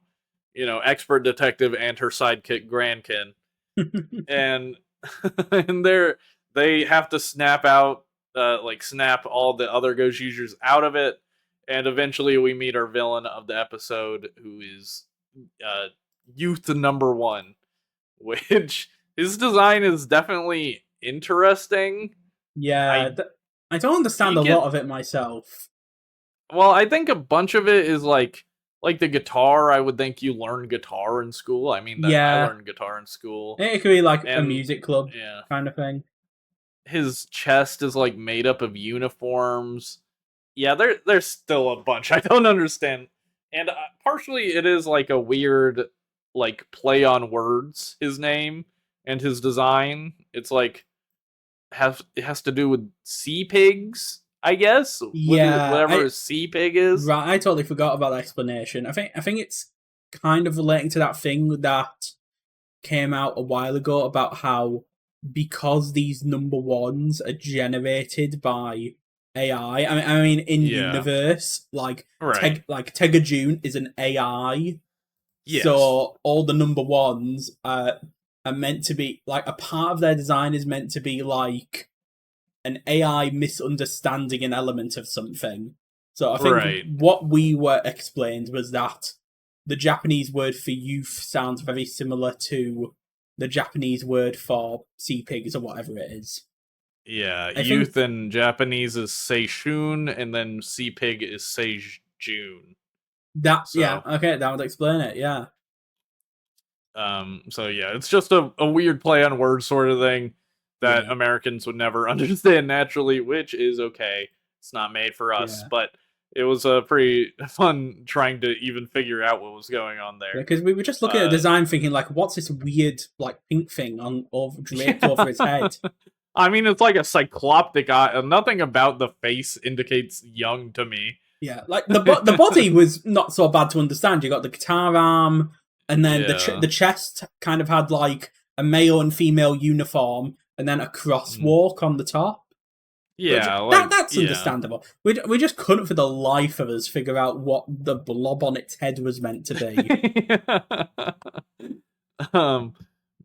expert detective and her sidekick Grandkin. And and they have to snap out snap all the other gozyugers out of it, and eventually we meet our villain of the episode, who is youth number 1, which his design is definitely interesting. Yeah, I don't understand a lot of it myself. Well, I think a bunch of it is like the guitar. I would think you learn guitar in school. I mean, I learned guitar in school. It could be like a music club kind of thing. His chest is like made up of uniforms. Yeah, there's still a bunch I don't understand, and partially it is like a weird like play on words. His name and his design. It's like it has to do with sea pigs, I guess. Yeah, whatever a sea pig is. Right, I totally forgot about the explanation. I think it's kind of relating to that thing that came out a while ago about how, because these number ones are generated by AI. I mean, in universe, like Tegajune is an AI. Yes. So all the number ones are meant to be like, a part of their design is meant to be like an AI misunderstanding an element of something. So I think what we were explained was that the Japanese word for youth sounds very similar to the Japanese word for sea pigs or whatever it is. Yeah, youth in Japanese is seishun, and then sea pig is seijun. Yeah, okay, that would explain it, yeah. So yeah, it's just a weird play on words sort of thing that Americans would never understand naturally, which is okay. It's not made for us, but it was pretty fun trying to even figure out what was going on there. Because we were just looking at the design thinking, like, what's this weird, like, pink thing draped over his head? I mean, it's like a cycloptic eye, and nothing about the face indicates young to me. Yeah, like, the body was not so bad to understand. You got the guitar arm, and then the chest kind of had, like, a male and female uniform, and then a crosswalk on the top. Yeah, that's understandable. We just couldn't for the life of us figure out what the blob on its head was meant to be.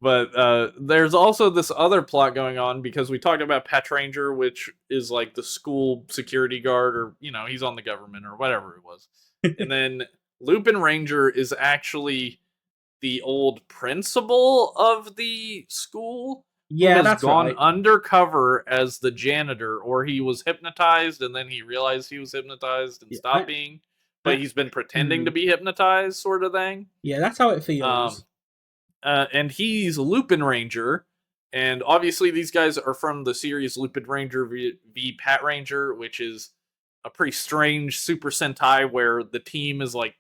But there's also this other plot going on, because we talked about Pet Ranger, which is like the school security guard, or he's on the government or whatever it was. And then Lupin Ranger is actually the old principal of the school. Yeah, that's gone undercover as the janitor, or he was hypnotized and then he realized he was hypnotized and stopped being, but he's been pretending to be hypnotized, sort of thing. Yeah, that's how it feels. And he's Lupin Ranger, and obviously these guys are from the series Lupin Ranger v Pat Ranger, which is a pretty strange Super Sentai where the team is like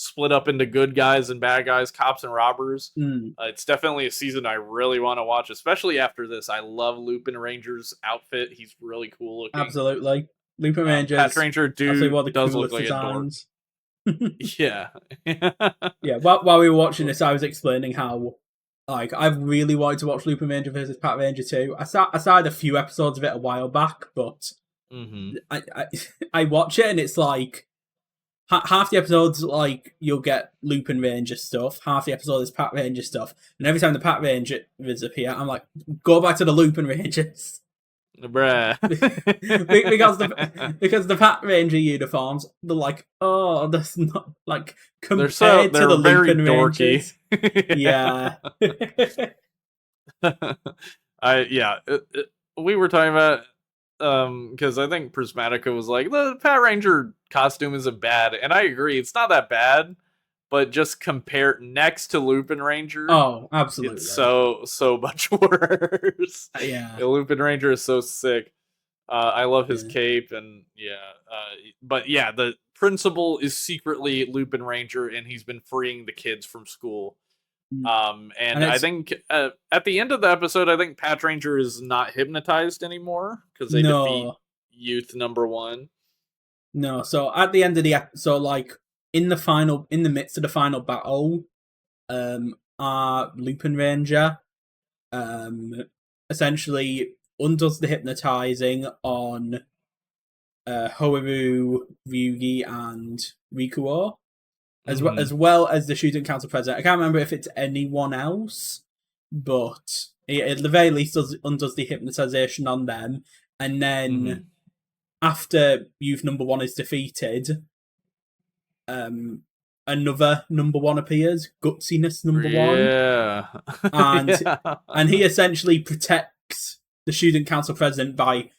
split up into good guys and bad guys, cops and robbers. It's definitely a season I really want to watch, especially after this. I love Lupin Ranger's outfit. He's really cool looking. Absolutely. Lupin Ranger. Pat Ranger dude does look like a dork. Yeah. Yeah, while we were watching this, I was explaining how, like, I've really wanted to watch Lupin Ranger versus Pat Ranger 2. I started a few episodes of it a while back, but I watch it and it's like, half the episodes, like, you'll get Lupin Ranger stuff, half the episode is Pat Ranger stuff, and every time the Pat Rangers appear, I'm like, go back to the Lupin Rangers. Bruh. because the Pat Ranger uniforms, they're like, oh, that's not, like, compared to the Lupin Rangers. Yeah. We were talking about, because I think Prismatica was like, the Pat Ranger costume isn't bad, and I agree, it's not that bad, but just compare next to Lupin Ranger. Oh, absolutely. It's so much worse. Yeah. Lupin Ranger is so sick. I love his cape, and but yeah, the principal is secretly Lupin Ranger, and he's been freeing the kids from school. And I think at the end of the episode, I think Patch Ranger is not hypnotized anymore because they defeat Youth Number 1. No, so at the end of the episode, like in the midst of the final battle, our Lupin Ranger, essentially undoes the hypnotizing on Hoaru, Ryugi, and Rikuo, as well as the student council president. I can't remember if it's anyone else, but at the very least undoes the hypnotization on them, and then after Youth Number 1 is defeated, another Number 1 appears, Gutsiness Number 1. And he essentially protects the student council president by,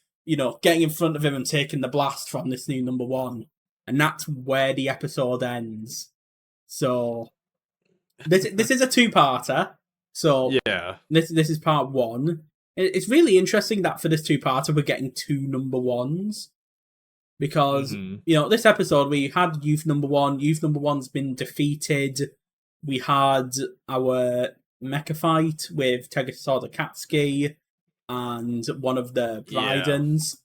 getting in front of him and taking the blast from this new Number 1. And that's where the episode ends. So this is a two-parter. So this is part 1. It's really interesting that for this two-parter we're getting 2 Number 1s. Because, this episode, we had Youth Number 1. Youth Number 1's been defeated. We had our mecha fight with Tegasada Katsuki and one of the Brydens.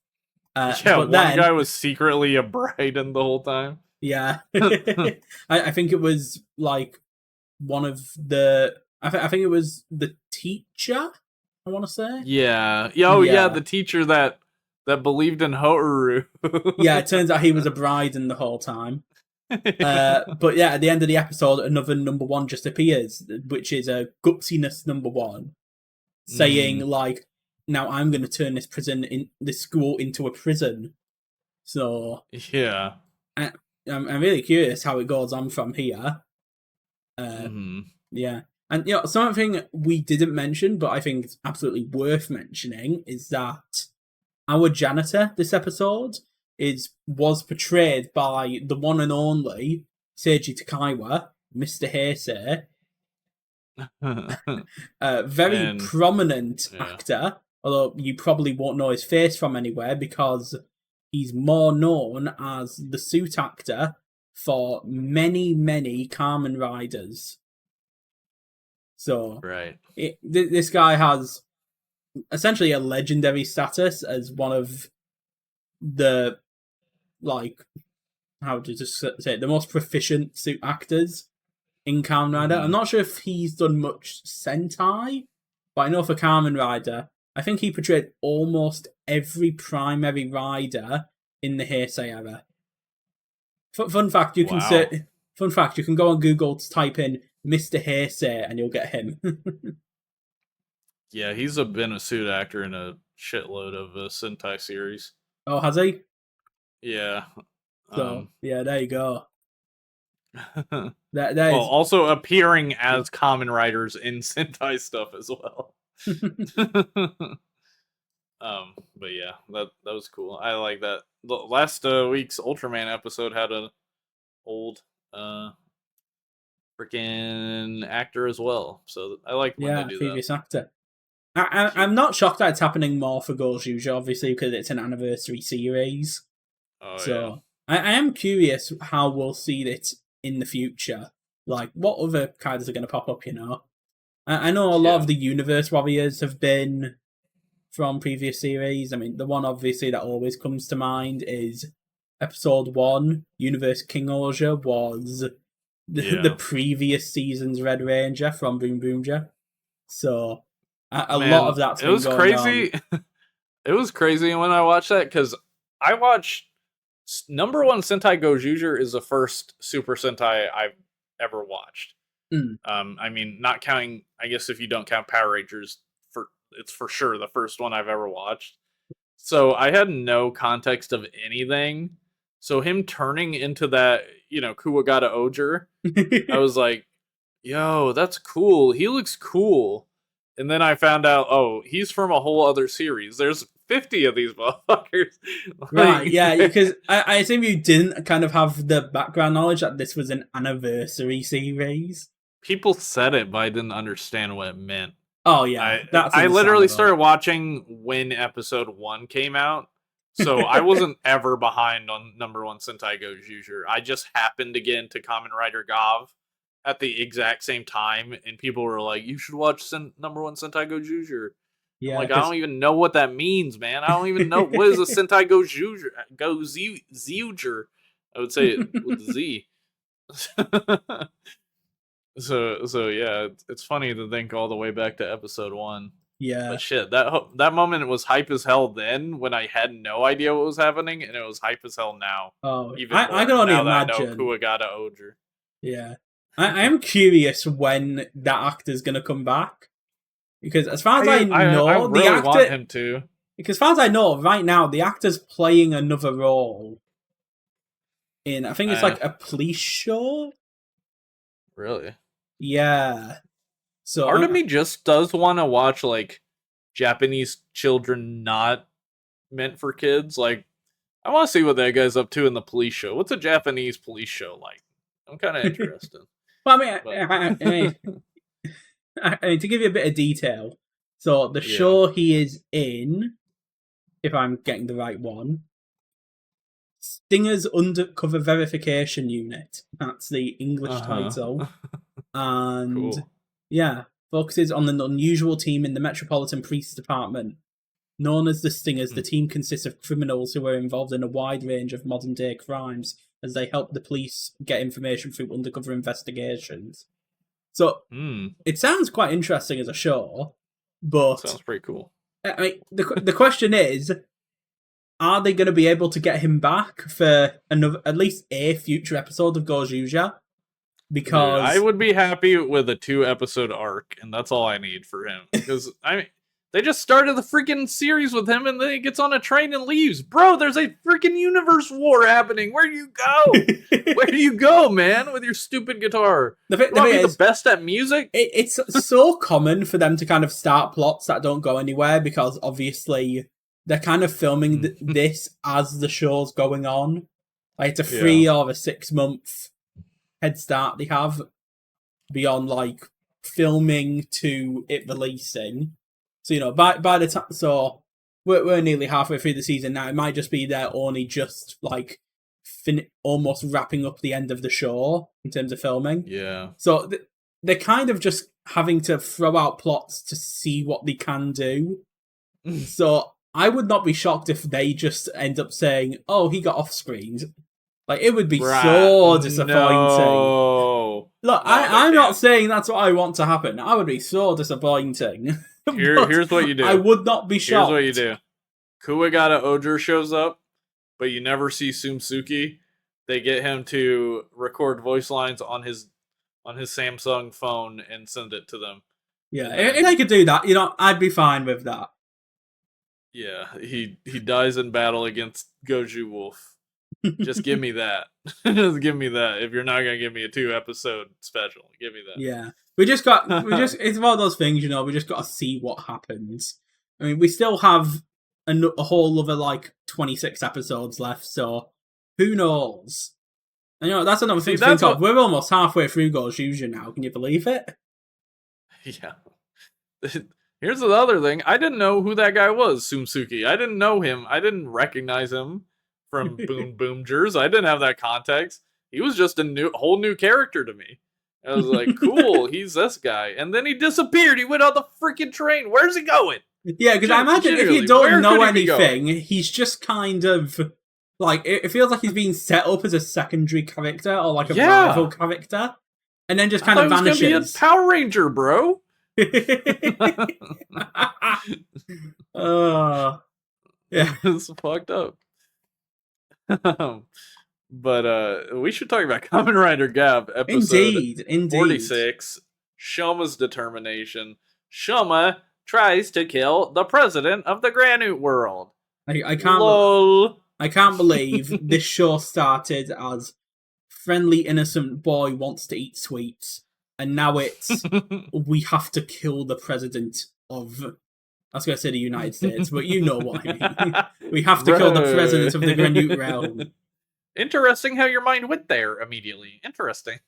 But one guy was secretly a Bryden the whole time. Yeah. I think it was, like, one of the... I think it was the teacher, I want to say. Yeah. The teacher that believed in Hoaru. Yeah, it turns out he was a Bryden the whole time. But yeah, at the end of the episode, another Number 1 just appears, which is a Gutsiness Number 1, saying, like, now I'm going to turn this school into a prison. So... Yeah. I'm really curious how it goes on from here. Yeah. And, something we didn't mention, but I think it's absolutely worth mentioning, is that our janitor this episode was portrayed by the one and only Seiji Takaiwa, Mr. Heisei. Very prominent actor, although you probably won't know his face from anywhere because he's more known as the suit actor for many, many Kamen Riders. So, this guy has essentially a legendary status as one of the, like, how to just say it, the most proficient suit actors in Kamen Rider. I'm not sure if he's done much Sentai, but I know for Kamen Rider, I think he portrayed almost every primary rider in the Heisei era. Fun fact, you can go on Google to type in Mr. Heisei and you'll get him. Yeah, he's been a suit actor in a shitload of Sentai series. Oh, has he? Yeah. So, there you go. Also appearing as Kamen Riders in Sentai stuff as well. But yeah, that was cool. I like that. The last week's Ultraman episode had an old freaking actor as well. So I like when they do previous actor. I'm not shocked that it's happening more for Gozyuger, obviously, because it's an anniversary series. I am curious how we'll see it in the future. Like, what other characters are going to pop up, I know a lot of the Universe Warriors have been from previous series. I mean, the one, obviously, that always comes to mind is Episode 1, Universe King Oja, was the previous season's Red Ranger from Boom Boomja. So... a lot of that's been going crazy. It was crazy when I watched that because I watched No.1 Sentai Gozyuger is the first Super Sentai I've ever watched. I mean, not counting, I guess if you don't count Power Rangers, it's for sure the first one I've ever watched. So I had no context of anything. So him turning into that, Kuwagata Oger, I was like, yo, that's cool. He looks cool. And then I found out, he's from a whole other series. There's 50 of these motherfuckers. Right, yeah, because I assume you didn't kind of have the background knowledge that this was an anniversary series. People said it, but I didn't understand what it meant. Oh, yeah. I literally started watching when episode 1 came out. So I wasn't ever behind on #1 Sentai Gozyuger. I just happened to get into Kamen Rider Gavv at the exact same time, and people were like, "You should watch #1 Sentai Gozyuger." I'm Yeah, like, I because don't even know what that means, man. I don't even know what is a Sentai Gozyuger. I would say it with the Z. So yeah, it's funny to think all the way back to episode 1. yeah. But shit, that moment was hype as hell then when I had no idea what was happening, and it was hype as hell now, Oh, even I more can only now that I know imagine. Kuwagata Oger. Yeah, I am curious when that actor's gonna come back because, as far as I I know, the really want actor. him to. Because, as far as I know, right now the actor's playing another role in. I think it's Eh, like a police show. really. Yeah. So Part of me just does want to watch like Japanese children not meant for kids. Like, I want to see what that guy's up to in the police show. What's a Japanese police show like? I'm kind of interested. well, I mean, But I mean, to give you a bit of detail, so the yeah. show he is in, if I'm getting the right one, Stinger's Undercover Verification Unit. That's the English title. Uh-huh. And Cool. yeah, focuses on an unusual team in the Metropolitan Police Department. Known as the Stingers, the team consists of criminals who are involved in a wide range of modern day crimes as they help the police get information through undercover investigations. So it sounds quite interesting as a show, but Sounds pretty cool. I mean, the question is, are they going to be able to get him back for another, at least a future episode of Gozyuger? Dude, I Because would be happy with a 2-episode arc, and that's all I need for him. Because I mean, they just started the freaking series with him, and then he gets on a train and leaves. Bro, there's a freaking universe war happening. Where do you go? Where do you go, man? With your stupid guitar. the You want to be is, the best at music? it's so common for them to kind of start plots that don't go anywhere because obviously they're kind of filming this as the show's going on. Like it's a 3 or a 6 month head start they have beyond like filming to it releasing. So you know, by the time, so we're nearly halfway through the season now. It might just be they're only just like almost wrapping up the end of the show in terms of filming. Yeah. So they're kind of just having to throw out plots to see what they can do. So I would not be shocked if they just end up saying, "Oh, he got off screen." Like it would be so disappointing. No. Look, I'm not saying that's what I want to happen. I would be so disappointing. Here's what you do. I would not be shocked. Here's what you do. Kuwagata Oger shows up, but you never see Sumsuki. They get him to record voice lines on his Samsung phone and send it to them. Yeah, if I could do that, you know, I'd be fine with that. Yeah, he dies in battle against gozyuwolf. Just give me that. Just give me that. If you're not gonna give me a 2-episode special, give me that. Yeah, it's one of those things, you know. We just got to see what happens. I mean, we still have a whole other like 26 episodes left, so who knows? And you know, that's another thing to think of. We're almost halfway through Gozyuger now. Can you believe it? Yeah. Here's the other thing. I didn't know who that guy was, Sumsuki. I didn't know him. I didn't recognize him from Boom Boomgers. I didn't have that context. He was just a whole new character to me. I was like, cool, he's this guy. And then he disappeared. He went on the freaking train. Where's he going? Yeah, because I imagine if you don't know anything, he's just kind of like, it feels like he's being set up as a secondary character or like a rival character, and then just kind of vanishes. He was gonna be a Power Ranger, bro. Yeah, it's fucked up. But we should talk about Kamen Rider Gavv episode indeed 46. Shoma's determination. Shoma tries to kill the president of the Granite world. I can't believe this show started as friendly innocent boy wants to eat sweets, and now it's we have to kill the president of, I was going to say the United States, but you know what I mean. We have to kill the president of the Granite realm. Interesting how your mind went there immediately. Interesting.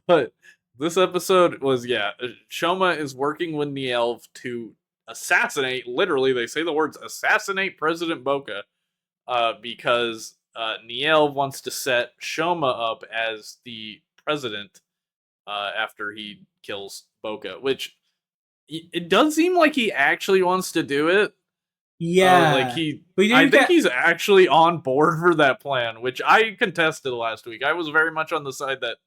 But this episode was, Shoma is working with NYELV to assassinate. Literally, they say the words assassinate President Boca, because NYELV wants to set Shoma up as the president after he kills Boca, which it does seem like he actually wants to do it. Yeah. I think he's actually on board for that plan, which I contested last week. I was very much on the side that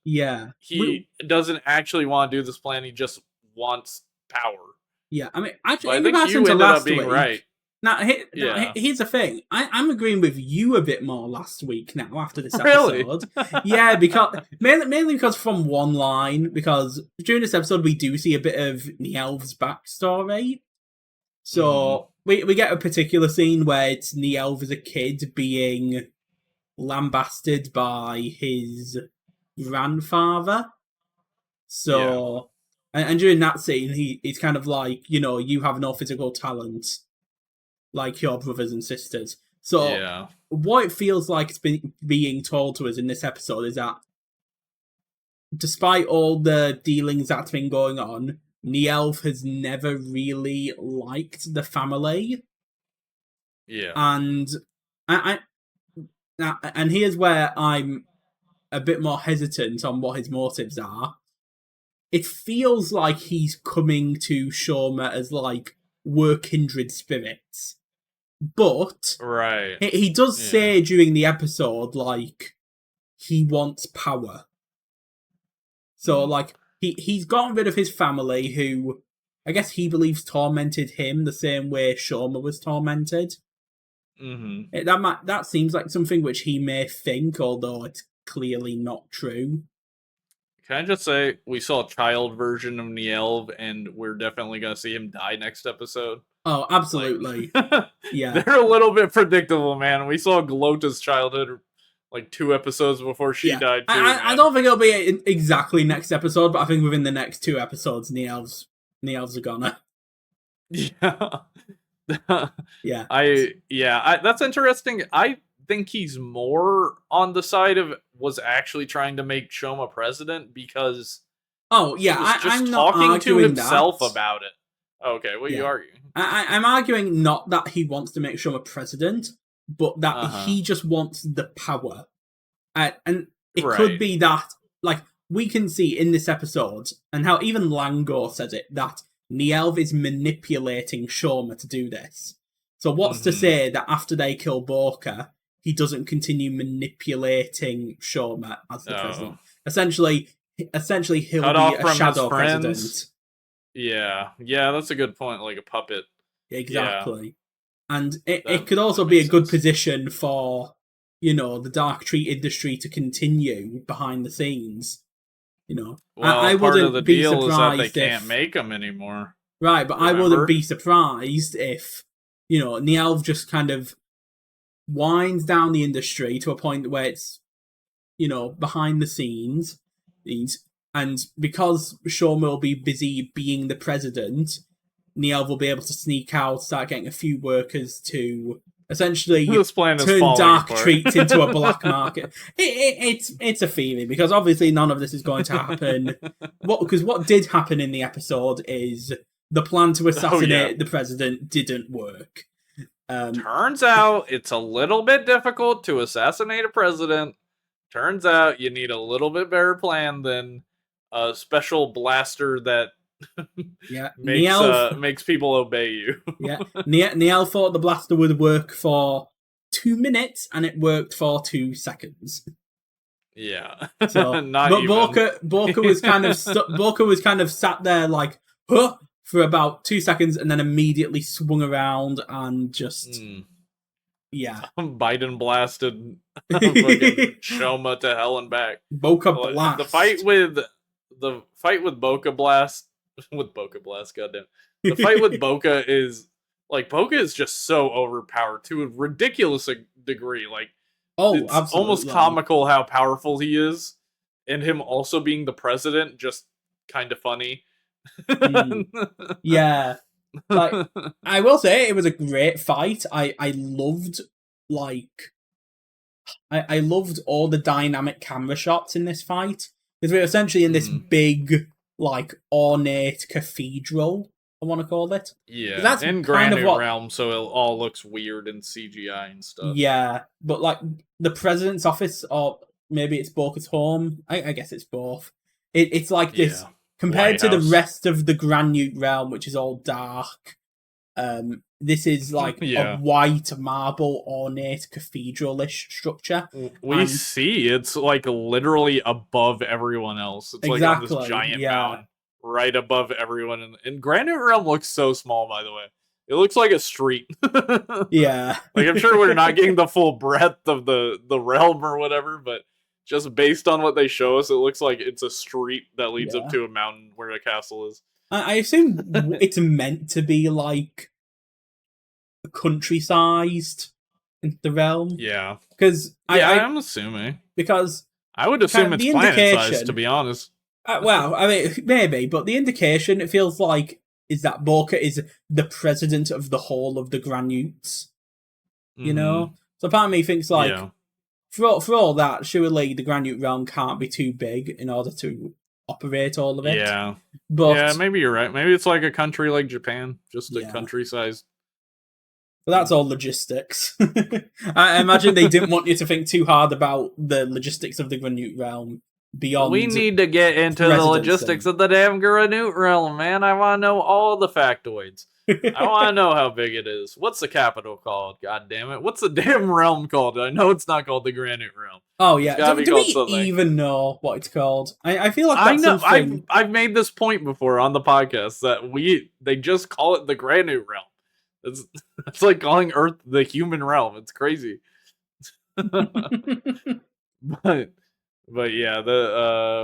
he doesn't actually want to do this plan. He just wants power. Yeah, I mean, actually, I think you ended up being right. Now, here's the thing. I'm agreeing with you a bit more last week now after this Really? episode. Yeah, because mainly because from one line, because during this episode we do see a bit of NYELV's backstory. So we get a particular scene where it's NYELV as a kid being lambasted by his grandfather. So, and during that scene, he's kind of like, you have no physical talent like your brothers and sisters. So, what it feels like it's been being told to us in this episode is that despite all the dealings that's been going on, NYELV has never really liked the family. Yeah. And and here's where I'm a bit more hesitant on what his motives are. It feels like he's coming to Shoma as like we're kindred spirits. But he does say during the episode like he wants power. So like he's gotten rid of his family, who I guess he believes tormented him the same way Shoma was tormented. That seems like something which he may think, although it's clearly not true. Can I just say, we saw a child version of NYELV, and we're definitely going to see him die next episode. Oh, absolutely. Yeah. They're a little bit predictable, man. We saw Glota's childhood like 2 episodes before she died, too. I don't think it'll be exactly next episode, but I think within the next 2 episodes, NYELV's are gonna. Yeah. That's interesting. I think he's more on the side of was actually trying to make Shoma president, because he was just talking to himself about it. Okay, what are you arguing? I'm arguing not that he wants to make Shoma president, but that he just wants the power. And it could be that, like, we can see in this episode, and how even Lango says it, that NYELV is manipulating Shoma to do this. So what's to say that after they kill Boca, he doesn't continue manipulating Shoma as the president? Essentially he'll be a shadow president. Yeah, that's a good point, like a puppet. Exactly. Yeah. And it could also be a good position for, the dark tree industry to continue behind the scenes. Well, I wouldn't be surprised is that they can't make them anymore. Right, but I wouldn't be surprised if, NYELV just kind of winds down the industry to a point where it's, behind the scenes. And because Shoma will be busy being the president, NYELV will be able to sneak out, start getting a few workers to essentially turn dark treats into a black market. It's a feeling, because obviously none of this is going to happen. Because what did happen in the episode is the plan to assassinate the president didn't work. Turns out it's a little bit difficult to assassinate a president. Turns out you need a little bit better plan than a special blaster that makes people obey you. NYELV thought the blaster would work for 2 minutes, and it worked for 2 seconds. Yeah. So, but Boca was kind of Boca was kind of sat there like, huh, for about 2 seconds, and then immediately swung around and just Biden blasted Shoma to hell and back. Boca blast. The fight with Boca blast. Goddamn. The fight with Boca is like, Boca is just so overpowered to a ridiculous degree. Like, it's absolutely. Almost comical how powerful he is, and him also being the president, just kind of funny. Yeah. Like, I will say it was a great fight. I loved I loved all the dynamic camera shots in this fight, because we're essentially in this big, like, ornate cathedral, I want to call it. Yeah, That's in kind of Granite what. Realm, so it all looks weird and CGI and stuff. Yeah, but like the president's office, or maybe it's Boca's home. I guess it's both. It's like this Yeah, compared White to the House. rest of the Granute realm, which is all dark. This is like a Yeah, white marble ornate cathedral-ish structure, we and see it's like literally above everyone else. It's like on this exactly, giant yeah, mountain right above everyone. And Granite Realm looks so small, by the way. It looks like a street. yeah, Like I'm sure we're not getting the full breadth of the realm or whatever, but just based on what they show us, it looks like it's a street that leads up yeah. to a mountain where a castle is. I assume it's meant to be like country-sized in the realm Yeah. because Yeah, I'm assuming. because I would assume it's the planet size, indication. to be honest. Well, I mean, maybe, but the indication it feels like is that Boca is the president of the whole of the Granutes. You know, so part of me thinks like Yeah. for all that, surely the Granute realm can't be too big in order to operate all of it. Yeah. But Yeah, maybe you're right. Maybe it's like a country like Japan, just a yeah. country size. But that's all logistics. I imagine they didn't want you to think too hard about the logistics of the Granute realm beyond. We need to get into the logistics of the damn Granute realm, man. I want to know all the factoids. I want to know how big it is. What's the capital called? God damn it. What's the damn realm called? I know it's not called the Granite Realm. Oh yeah. Do we something. even know what it's called? I feel like that's something. I've made this point before on the podcast that they just call it the Granite Realm. It's like calling Earth the human realm. It's crazy. But yeah,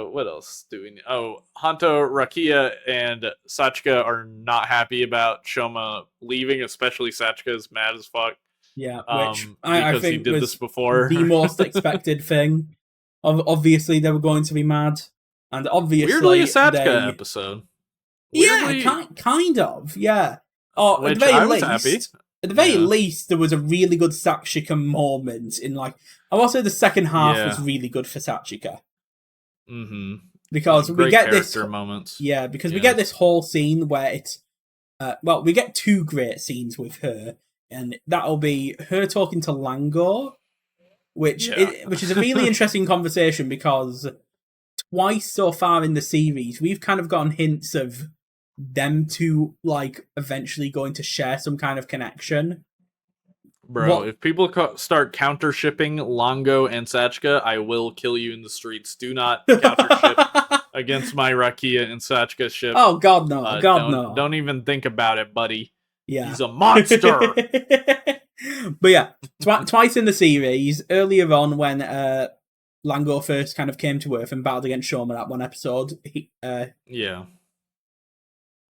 what else do we need? Oh, Hanto, Rakia, and Sachika are not happy about Shoma leaving, especially Sachika is mad as fuck. Yeah, which I because think he did was this before. the most expected thing. Obviously, they were going to be mad, and obviously, weirdly a Sachika episode. Weirdly, yeah, kind of, yeah. Or which at the very I was least, happy. At the very least, there was a really good Sachika moment in like. I will say the second half was really good for Sachika. Mm-hmm. Because we get this moments. Yeah, because we get this whole scene where it's. We get two great scenes with her, and that'll be her talking to Lango, which is a really interesting conversation because twice so far in the series we've kind of gotten hints of them two like eventually going to share some kind of connection. Bro, if people start counter shipping Lango and Sachika, I will kill you in the streets. Do not counter ship against my Rakia and Sachika ship. Oh God, no! No! Don't even think about it, buddy. Yeah, he's a monster. But yeah, twice in the series, earlier on when Lango first kind of came to Earth and battled against Shoma that one episode,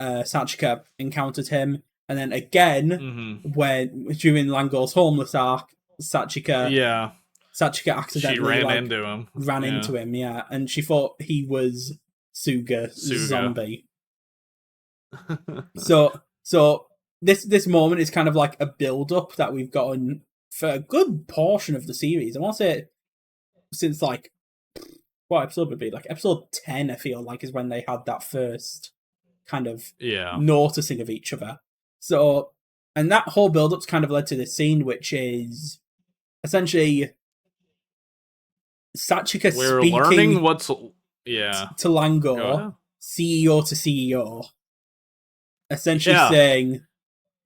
Sachika encountered him. And then again, when during Lango's homeless arc, Sachika accidentally ran into him, and she thought he was Suga. Zombie. so this moment is kind of like a build up that we've gotten for a good portion of the series. I want to say since like what episode would be like episode 10. I feel like is when they had that first kind of noticing of each other. So, and that whole build-up's kind of led to this scene, which is essentially Sachika speaking learning what's to Lango, CEO to CEO, essentially saying,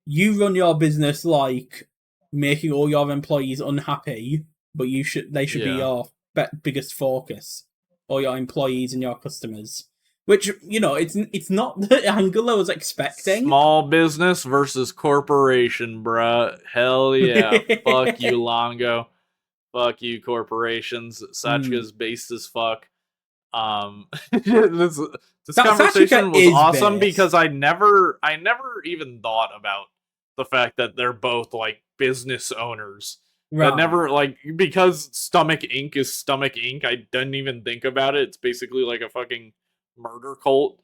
you run your business like making all your employees unhappy, but they should be your biggest focus, or your employees and your customers. Which, it's not the angle I was expecting. Small business versus corporation, bruh. Hell yeah. Fuck you, Lango. Fuck you, corporations. Sachika's based as fuck. This conversation was awesome because I never even thought about the fact that they're both, like, business owners. Right. That never, like, because Stomach Inc. is Stomach Inc., I didn't even think about it. It's basically like a fucking murder cult.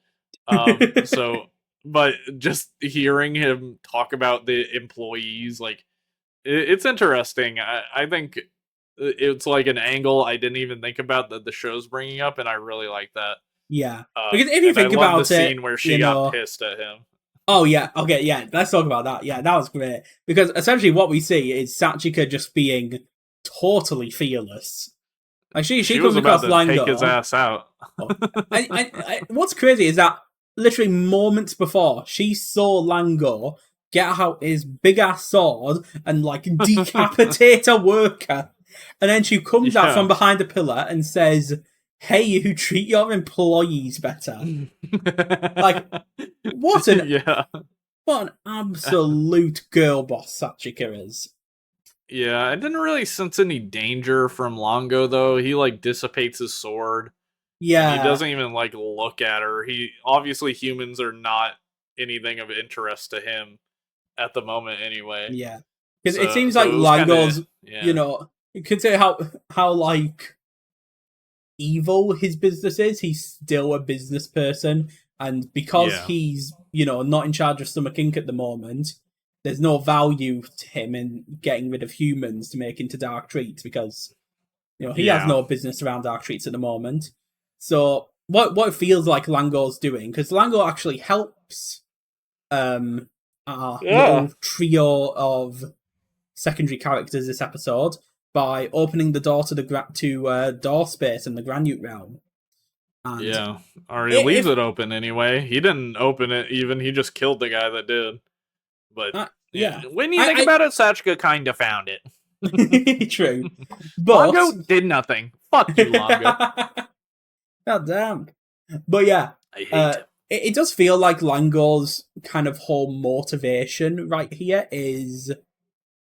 But just hearing him talk about the employees, like, it's interesting. I think it's like an angle I didn't even think about that the show's bringing up, and I really like that. Yeah, because if you think about the scene where she got pissed at him. Oh yeah, okay, yeah. Let's talk about that. Yeah, that was great because essentially what we see is Sachika just being totally fearless. Like she She was comes about across to take his Lango. ass out. Oh, what's crazy is that literally moments before she saw Lango get out his big ass sword and like decapitate a worker, and then she comes out from Yeah. behind a pillar and says, "Hey, you treat your employees better." Like what an Yeah. what an absolute girl boss Sachika is. Yeah, I didn't really sense any danger from Longo though. He like dissipates his sword and he Yeah, doesn't even like look at her. He obviously humans are not anything of interest to him at the moment anyway. yeah. Because it So seems like it was kind of Lango's, yeah. you could say how like evil his business is. He's still a business person, and because Yeah. he's not in charge of Stomach Inc. at the moment, there's no value to him in getting rid of humans to make into dark treats because he has Yeah. no business around dark treats at the moment. So what it feels like Lango's doing, because Lango actually helps our Yeah. little trio of secondary characters this episode by opening the door to door space in the Granute realm. And Yeah. Or he leaves if it open anyway. He didn't open it even, he just killed the guy that did. But yeah, yeah, when you think about it, Sachika kinda found it. I true, but Longo did nothing. Fuck you, Longo. God damn. But yeah, I hate him. it does feel like Lango's kind of whole motivation right here is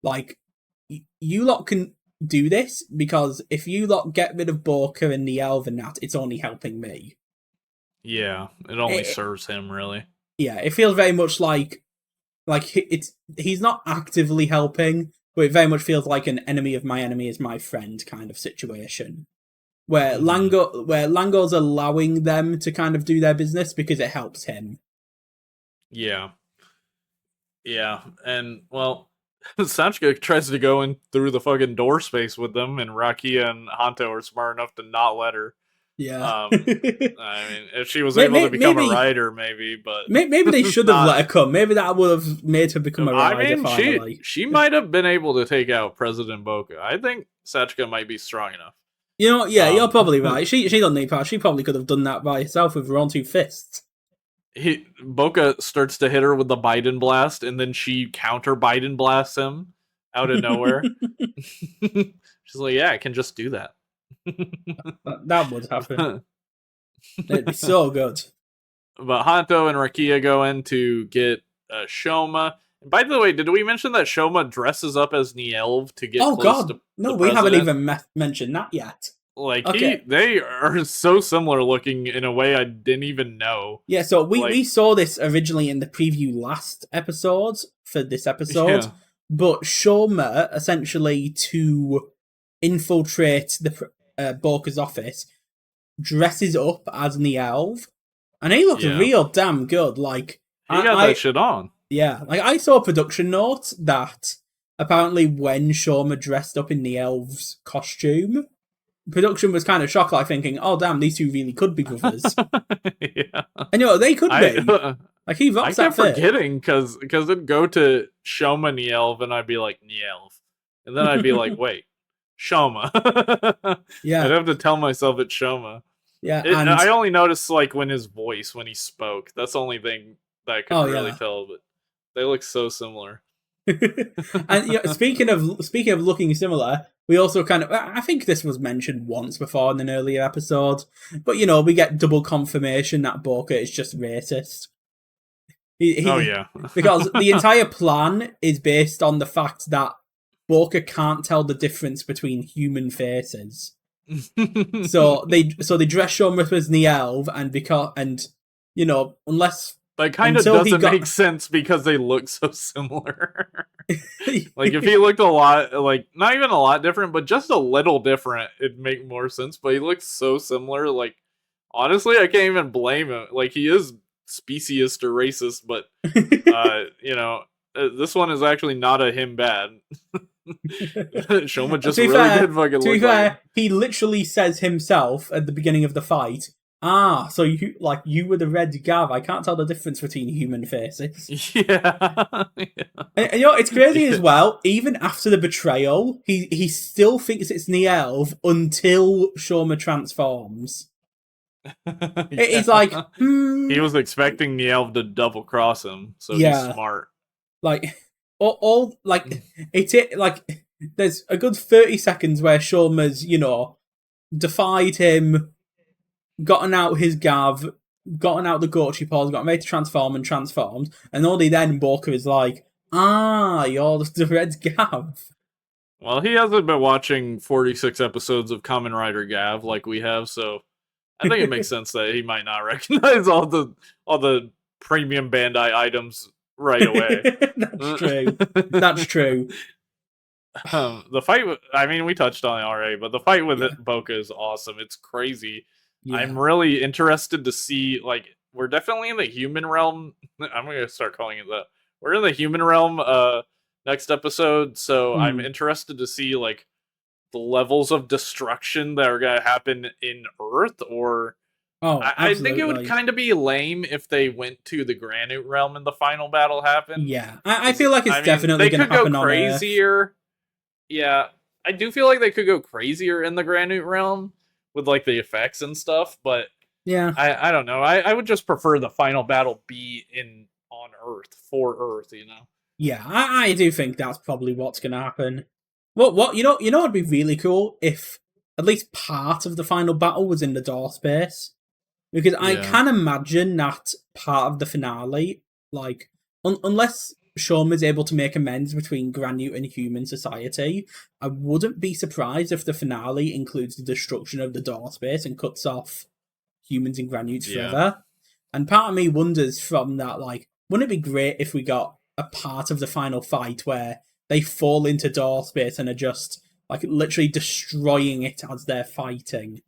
like, you lot can do this because if you lot get rid of Borka and the NYELV and that, it's only helping me. Yeah, it only It, serves him really. yeah, it feels very much like he's not actively helping, but it very much feels like an enemy of my enemy is my friend kind of situation. Where Lango's allowing them to kind of do their business because it helps him. Yeah. Yeah. And well, Sanchika tries to go in through the fucking door space with them, and Rakia and Hanto are smart enough to not let her. Yeah. I mean, if she was able to become a rider, maybe, but maybe they should have not. let her come. Maybe that would have made her become a I rider mean, finally. she might have been able to take out President Boca. I think Sachika might be strong enough. Yeah, you're probably right. She doesn't need power. She probably could have done that by herself with her own two fists. Boca starts to hit her with the Biden blast, and then she counter Biden blasts him out of nowhere. She's like, "Yeah, I can just do that." That would happen. It'd be so good. But Hanto and Rakia go in to get Shoma. And by the way, did we mention that Shoma dresses up as NYELV to get close to no, the we haven't president? even mentioned that yet. Like Okay. they are so similar looking in a way I didn't even know. Yeah, so we Like, saw this originally in the preview last episode for this episode, yeah, but Shoma essentially to infiltrate the Borka's office dresses up as NYELV, and he looks yeah, real damn good. Like he got that shit on. yeah, like I saw a production note that apparently when Shoma dressed up in NYELV's costume, production was kind of shocked, like thinking, "Oh damn, these two really could be brothers." Yeah, And they could be. Like he I rocks that kept fit. forgetting because it'd go to Shoma NYELV and I'd be like NYELV, and then I'd be like, wait, Shoma. I'd Yeah, have to tell myself it's Shoma. yeah, and I only noticed like when he spoke. That's the only thing that I could really yeah. tell. But they look so similar. And speaking of looking similar, we also kind of, I think this was mentioned once before in an earlier episode, but we get double confirmation that Boca is just racist. Oh yeah, Because the entire plan is based on the fact that Boca can't tell the difference between human faces. So they dress Shoma up as NYELV, and unless that kind of doesn't make sense because they look so similar. Like if he looked a lot, like not even a lot different, but just a little different, it'd make more sense. But he looks so similar. Like honestly, I can't even blame him. Like he is speciesist or racist, but this one is actually not a him bad. Shoma just really did fucking look like him. He literally says himself at the beginning of the fight, Ah, so you were the red Gav. I can't tell the difference between human faces. Yeah. And you know, it's crazy as Yeah. well. Even after the betrayal, he still thinks it's NYELV until Shoma transforms. He's like, Yeah. He hmm, was expecting the elf to double cross him, so he's yeah, smart. like all like like there's a good 30 seconds where Shoma's defied him, gotten out his Gav, gotten out the Gochipods, got made to transform and transformed, and only then Walker is like, ah, you're the red Gav. Well, he hasn't been watching 46 episodes of Kamen Rider Gavv like we have, so I think it makes sense that he might not recognize all the premium Bandai items right away. That's true. That's true. The fight, I mean, we touched on it already, but the fight with Yeah. Boca is awesome. It's crazy. I'm Yeah. really interested to see, like, we're definitely in the human realm. I'm gonna start calling it that. We're in the human realm next episode, so I'm Hmm. interested to see like the levels of destruction that are gonna happen in Earth, or Oh, I think it would absolutely. kind of be lame if they went to the Granite realm and the final battle happened. Yeah. I 'Cause, feel like it's I mean, definitely they going to could go happen on Earth. crazier. Yeah, I do feel like they could go crazier in the Granite realm with like the effects and stuff, but Yeah. I don't know. I would just prefer the final battle be in on Earth for Earth, you know. Yeah. I do think that's probably what's going to happen. What would be really cool if at least part of the final battle was in the door space. Because I Yeah. can imagine that part of the finale, like, unless Shoma is able to make amends between Granute and human society, I wouldn't be surprised if the finale includes the destruction of the door space and cuts off humans and Granutes Yeah. forever. And part of me wonders from that, like, wouldn't it be great if we got a part of the final fight where they fall into door space and are just, like, literally destroying it as they're fighting?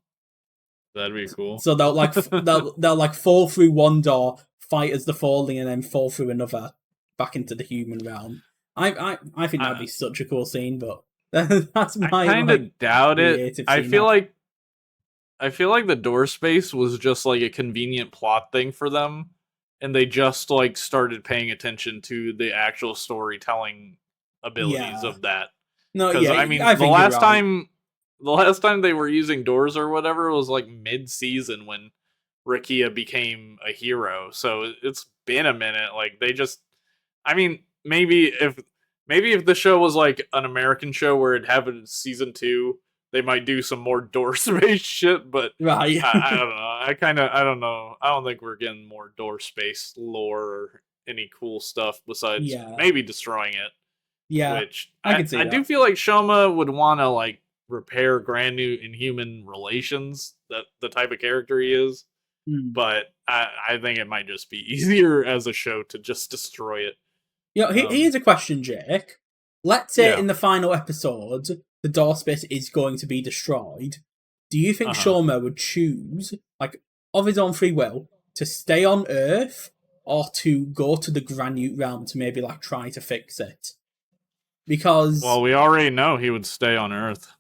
That'd be cool. So they'll like fall through one door, fight as they're falling, and then fall through another back into the human realm. I think that'd be I such a cool scene, but that's I my kind like of doubt it. creative I scene. feel like I feel like the door space was just like a convenient plot thing for them, and they just like started paying attention to the actual storytelling abilities Yeah, of that. no, Because yeah, I mean, I think you're right. the last time they were using doors or whatever was like mid-season when Rakia became a hero. So it's been a minute. Like they just, I mean, maybe if the show was like an American show where it happened season two, they might do some more door space shit. But Right. I don't know. I don't know. I don't think we're getting more door space lore or any cool stuff besides Yeah, maybe destroying it. yeah, Which I I can see I do that. feel like Shoma would want to like repair grand new inhuman relations, that the type of character he is, Hmm. but I think it might just be easier as a show to just destroy it. Here's a question, Jake. Let's say Yeah. in the final episode, the door space is going to be destroyed. Do you think Uh huh. Shoma would choose, like, of his own free will, to stay on Earth or to go to the Granute realm to maybe like try to fix it? Well, Because, we already know he would stay on Earth.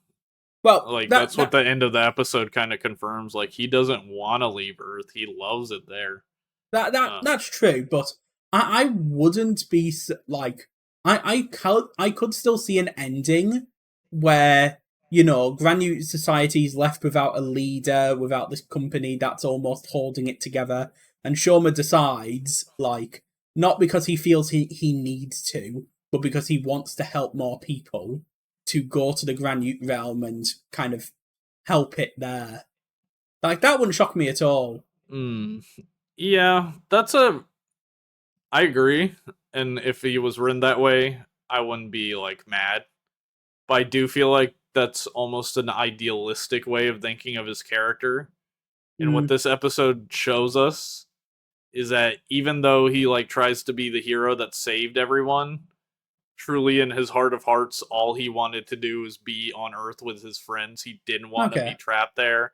well, Like that that's what that the end of the episode kind of confirms. Like he doesn't want to leave Earth. He loves it there. Uh, that's true, but I wouldn't be like I could still see an ending where Granute Society is left without a leader, without this company that's almost holding it together, and Shoma decides like not because he feels he needs to, but because he wants to help more people to go to the Granute realm and kind of help it there. Like that wouldn't shock me at all. mm, yeah, that's a. I agree. And if he was written that way, I wouldn't be like mad. But I do feel like that's almost an idealistic way of thinking of his character. And what Mm, this episode shows us is that even though he like tries to be the hero that saved everyone, truly in his heart of hearts, all he wanted to do was be on Earth with his friends. He didn't want to be okay. trapped there.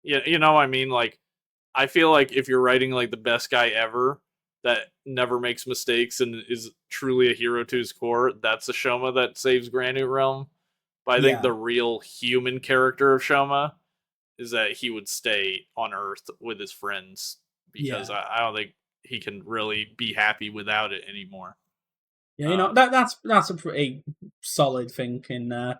Yeah, you know what I mean? Like I feel like if you're writing like the best guy ever that never makes mistakes and is truly a hero to his core, that's the Shoma that saves Granite Realm. But I think Yeah. the real human character of Shoma is that he would stay on Earth with his friends because I don't think he can really be happy without it anymore. Yeah, that's a pretty solid thinking there.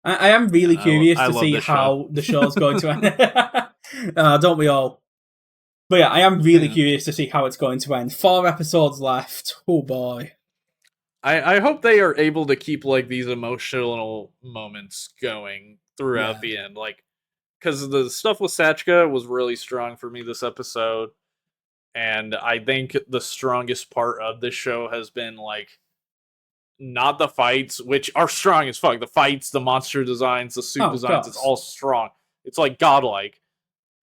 I am really curious to see how the show's going to end. Don't we all? But yeah, I am really curious to see how it's going to end. 4 episodes left. Oh boy. I hope they are able to keep like these emotional moments going throughout the end. Like, because the stuff with Sachika was really strong for me this episode. And I think the strongest part of this show has been like not the fights, which are strong as fuck. The fights, the monster designs, the suit designs, it's all strong. It's like godlike.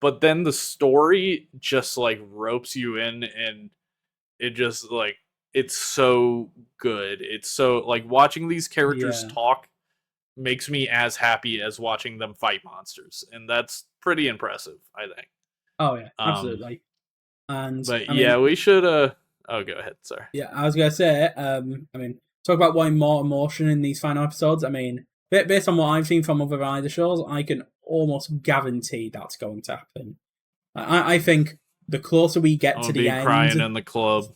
But then the story just like ropes you in, and it just like it's so good. It's so like watching these characters talk makes me as happy as watching them fight monsters, and that's pretty impressive, I think. Oh yeah, absolutely. But we should oh, go ahead, sorry. Yeah, I was gonna say, I mean, talk about wanting more emotion in these final episodes. I mean, based on what I've seen from other Rider shows, I can almost guarantee that's going to happen. I think the closer we get to the end, crying in the club.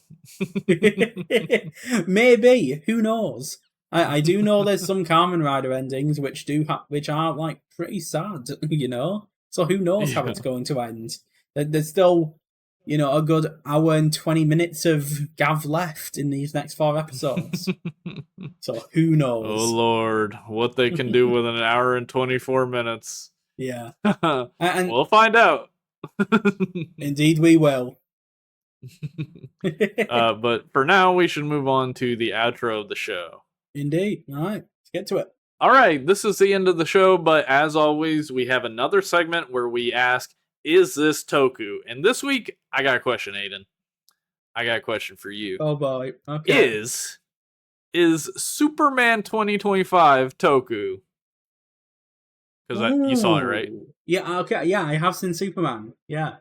Maybe, who knows? I do know there's some Kamen Rider endings which are like pretty sad, you know. So who knows how it's going to end? There's still, you know, a good hour and 20 minutes of Gavv left in these next 4 episodes. So who knows? Oh Lord, what they can do with an hour and 24 minutes. Yeah. And we'll find out. Indeed we will. But for now, we should move on to the outro of the show. Indeed. All right, let's get to it. All right, this is the end of the show, but as always, we have another segment where we ask, is this Toku? And this week, I got a question, Aiden. I got a question for you. Oh boy. Okay. Is Superman 2025 Toku? Because you saw it, right? Yeah, okay. Yeah, I have seen Superman. Yeah.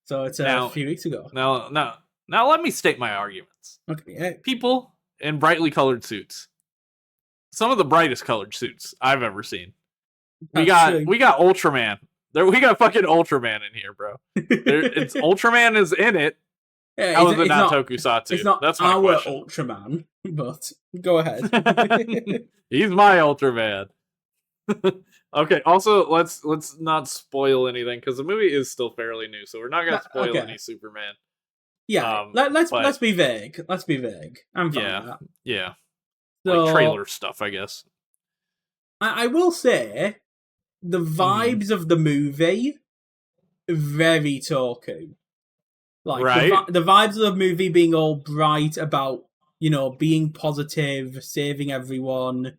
So it's a few weeks ago. Now let me state my arguments. Okay. People in brightly colored suits. Some of the brightest colored suits I've ever seen. We got Ultraman. We got fucking Ultraman in here, bro. It's Ultraman is in it. Yeah, how is it not Tokusatsu? It's not That's my question. Ultraman, but go ahead. He's my Ultraman. Okay, also let's not spoil anything because the movie is still fairly new, so we're not gonna spoil any Superman. Yeah, let's be vague. Let's be vague. I'm fine with that. Yeah. So, like trailer stuff, I guess. I will say the vibes of the movie very Toku. Like the vibes of the movie being all bright about, you know, being positive, saving everyone.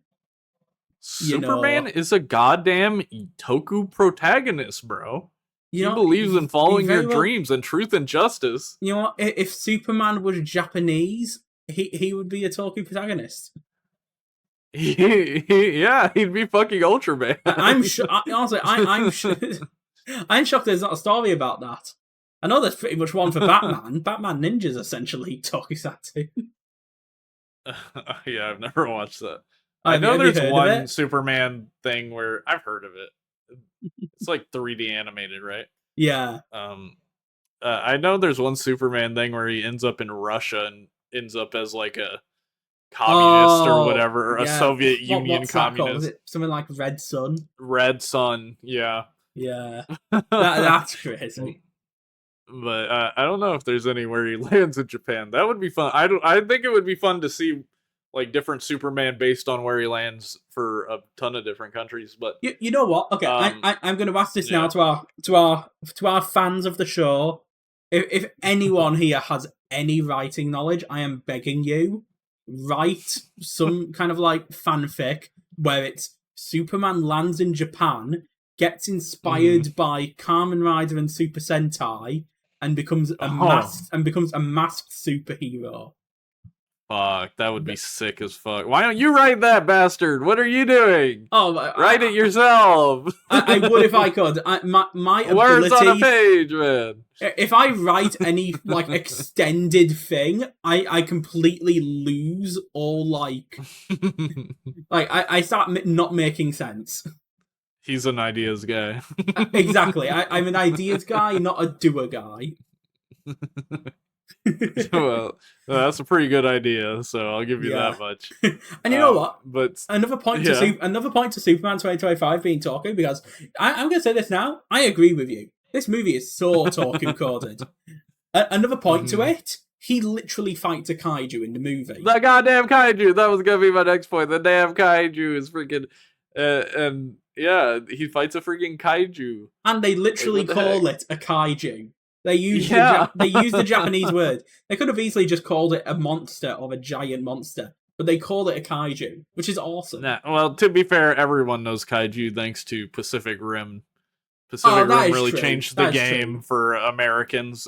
Superman is a goddamn Toku protagonist, bro. He believes in following your dreams and truth and justice. You know what? If Superman was Japanese, he would be a Toku protagonist. Yeah, he'd be fucking Ultraman. Honestly, I'm shocked there's not a story about that. I know there's pretty much one for Batman. Batman Ninja's essentially Tokusatsu. Yeah, I've never watched that. I know there's one Superman thing where I've heard of it. It's like 3D animated, right? Yeah. I know there's one Superman thing where he ends up in Russia and ends up as like a communist or whatever, or a Soviet Union communist. Is it something like Red Sun? Red Sun, yeah. Yeah. That's crazy. But I don't know if there's anywhere he lands in Japan. That would be fun. I think it would be fun to see like different Superman based on where he lands for a ton of different countries. But you know what? Okay, I'm going to ask this now to our fans of the show. If anyone here has any writing knowledge, I am begging you, write some kind of like fanfic where it's Superman lands in Japan, gets inspired by Kamen Rider and Super Sentai, and becomes a masked superhero. Fuck, that would be sick as fuck. Why don't you write that, bastard? What are you doing? Write it yourself. I would if I could. My ability, words on a page, man. If I write any like extended thing, I completely lose all like I start not making sense. He's an ideas guy. Exactly. I'm an ideas guy, not a doer guy. Well, that's a pretty good idea, so I'll give you that much. And you know what? But another point to Superman 2025 being Toku, because I'm going to say this now. I agree with you. This movie is so Toku coded. Another point to it. He literally fights a kaiju in the movie. The goddamn kaiju! That was gonna be my next point. The damn kaiju is freaking... and yeah, he fights a freaking kaiju. And they literally call it a kaiju. They use the Japanese word. They could have easily just called it a monster or a giant monster. But they call it a kaiju, which is awesome. Nah, well, to be fair, everyone knows kaiju thanks to Pacific Rim. Pacific Rim really changed the game for Americans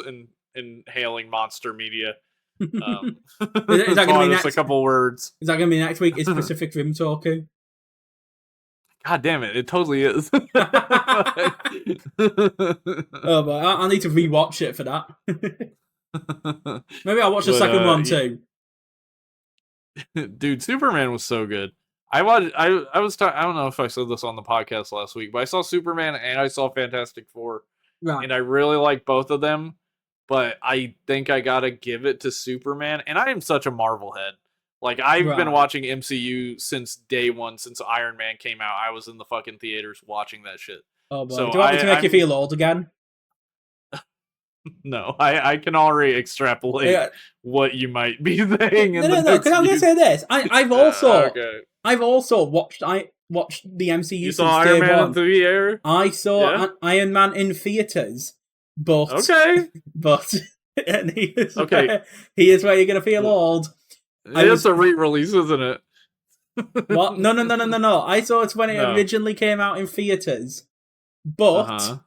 in hailing monster media. Is that going to be next? A couple words. Is that going to be next week? Is Pacific Rim Toku? God damn it! It totally is. Oh, but I need to rewatch it for that. Maybe I'll watch the second one too. Dude, Superman was so good. I don't know if I said this on the podcast last week, but I saw Superman and I saw Fantastic Four, and I really like both of them. But I think I gotta give it to Superman, and I am such a Marvel head. Like, I've been watching MCU since day one, since Iron Man came out. I was in the fucking theaters watching that shit. Oh boy, so do you want me to make you feel old again? No, I can already extrapolate what you might be saying. No, because I'm gonna say this. I've also watched the MCU. You saw Iron Man in theater? I saw Iron Man in theaters, but and he is where you're gonna feel old. It's a re-release, isn't it? What? No. I saw it when it originally came out in theaters, but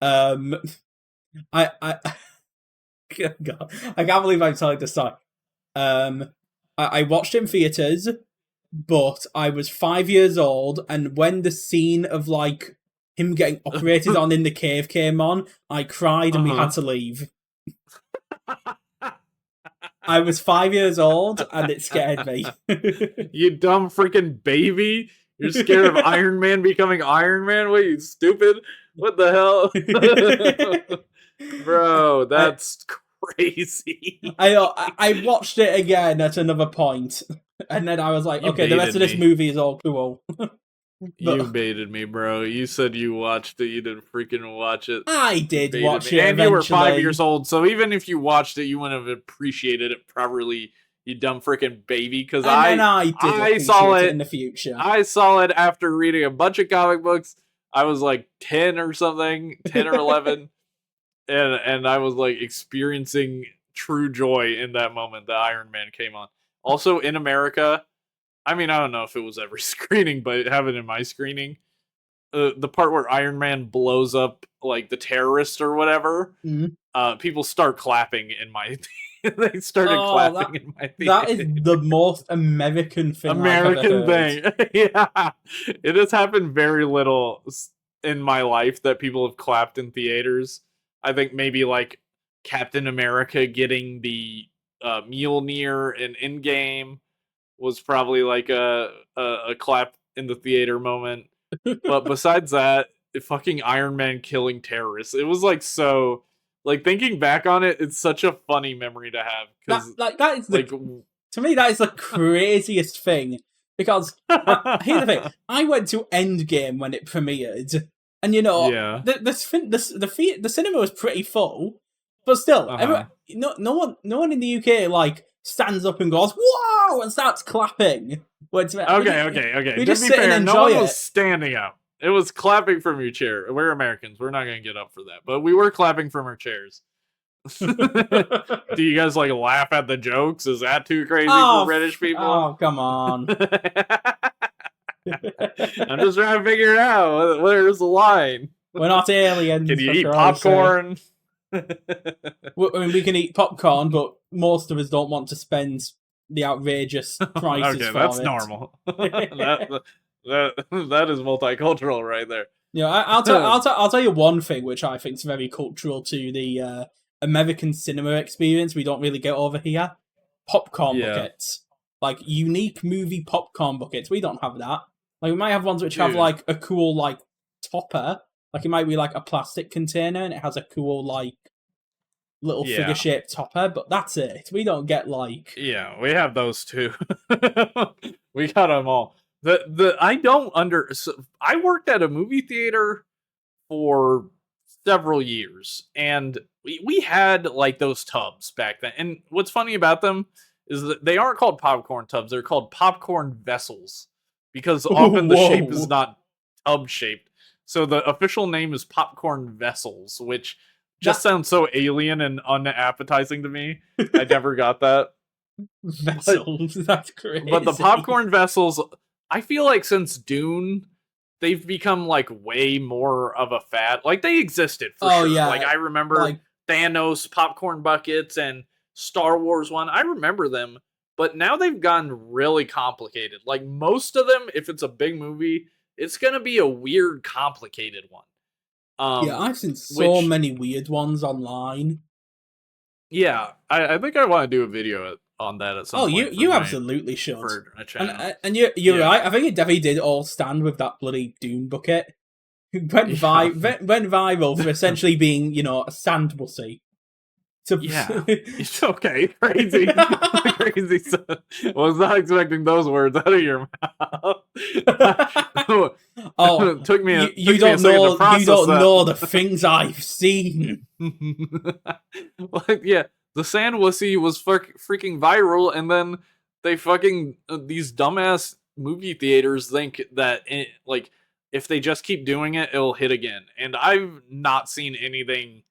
God, I can't believe I'm telling this story. I watched in theaters, but I was 5 years old, and when the scene of like him getting operated on in the cave came on, I cried and we had to leave. I was 5 years old, and it scared me. You dumb freaking baby! You're scared of Iron Man becoming Iron Man? What, you stupid? What the hell? Bro, that's crazy. I watched it again at another point, and then I was like, okay, the rest of this movie is all cool. You baited me, bro. You said you watched it. You didn't freaking watch it. I did watch it, and you were 5 years old, so even if you watched it, you wouldn't have appreciated it properly, you dumb freaking baby. Because I saw it in the future. I saw it after reading a bunch of comic books. I was like 10 or something, 10 or 11, and I was like experiencing true joy in that moment that Iron Man came on. Also, in America, I mean, I don't know if it was every screening, but having it in my screening, the part where Iron Man blows up like the terrorist or whatever, people start clapping in my. They started clapping in my theater. That is the most American thing. American thing, yeah. It has happened very little in my life that people have clapped in theaters. I think maybe like Captain America getting the Mjolnir in Endgame was probably like a clap in the theater moment. But besides that, fucking Iron Man killing terrorists. It was like so, like thinking back on it, it's such a funny memory to have. That is like, to me, that is the craziest thing. Because here's the thing, I went to Endgame when it premiered, and you know, the cinema was pretty full, but still, no one in the UK like stands up and goes "Wow!" and starts clapping. Okay. We to just be sit fair, and no enjoy one was standing up. It was clapping from your chair. We're Americans. We're not going to get up for that. But we were clapping from our chairs. Do you guys like laugh at the jokes? Is that too crazy for British people? Oh, come on. I'm just trying to figure it out. Where's the line? We're not aliens. Can you eat popcorn? I mean, we can eat popcorn, but most of us don't want to spend the outrageous prices for that's it. Normal. That is multicultural right there. Yeah, I'll tell you one thing which I think is very cultural to the American cinema experience. We don't really get over here. Popcorn buckets, like unique movie popcorn buckets. We don't have that. Like we might have ones which have like a cool like topper. Like it might be like a plastic container and it has a cool like little figure Yeah. shaped topper, but that's it. We don't get like Yeah, we have those too. We got them all. The I don't under. So I worked at a movie theater for several years, and we had like those tubs back then. And what's funny about them is that they aren't called popcorn tubs; they're called popcorn vessels because often the shape is whoa. not tub shaped. So the official name is popcorn vessels, which just That sounds so alien and unappetizing to me. I never got that. But vessels, that's but the crazy. popcorn vessels, I feel like since Dune, they've become like way more of a fad. Like they existed for Oh sure. Like yeah, I remember like Thanos popcorn buckets and Star Wars one. I remember them, but now they've gotten really complicated. Like most of them, if it's a big movie, it's gonna be a weird, complicated one. yeah, I've seen so Which many weird ones online. yeah, I think I want to do a video on that at some Oh, point you absolutely should. for a channel. And you're Yeah, right. I think it definitely did all stand with that bloody Doom bucket. yeah. Went viral for essentially being, a sand bussy. To Yeah. It's okay. Crazy. Crazy. Was not expecting those words out of your mouth. oh, took me a you took me a don't second to know process that. the things I've seen. Like, yeah, the sand wussy was freaking viral, and then they fucking these dumbass movie theaters think that like if they just keep doing it, it'll hit again. And I've not seen anything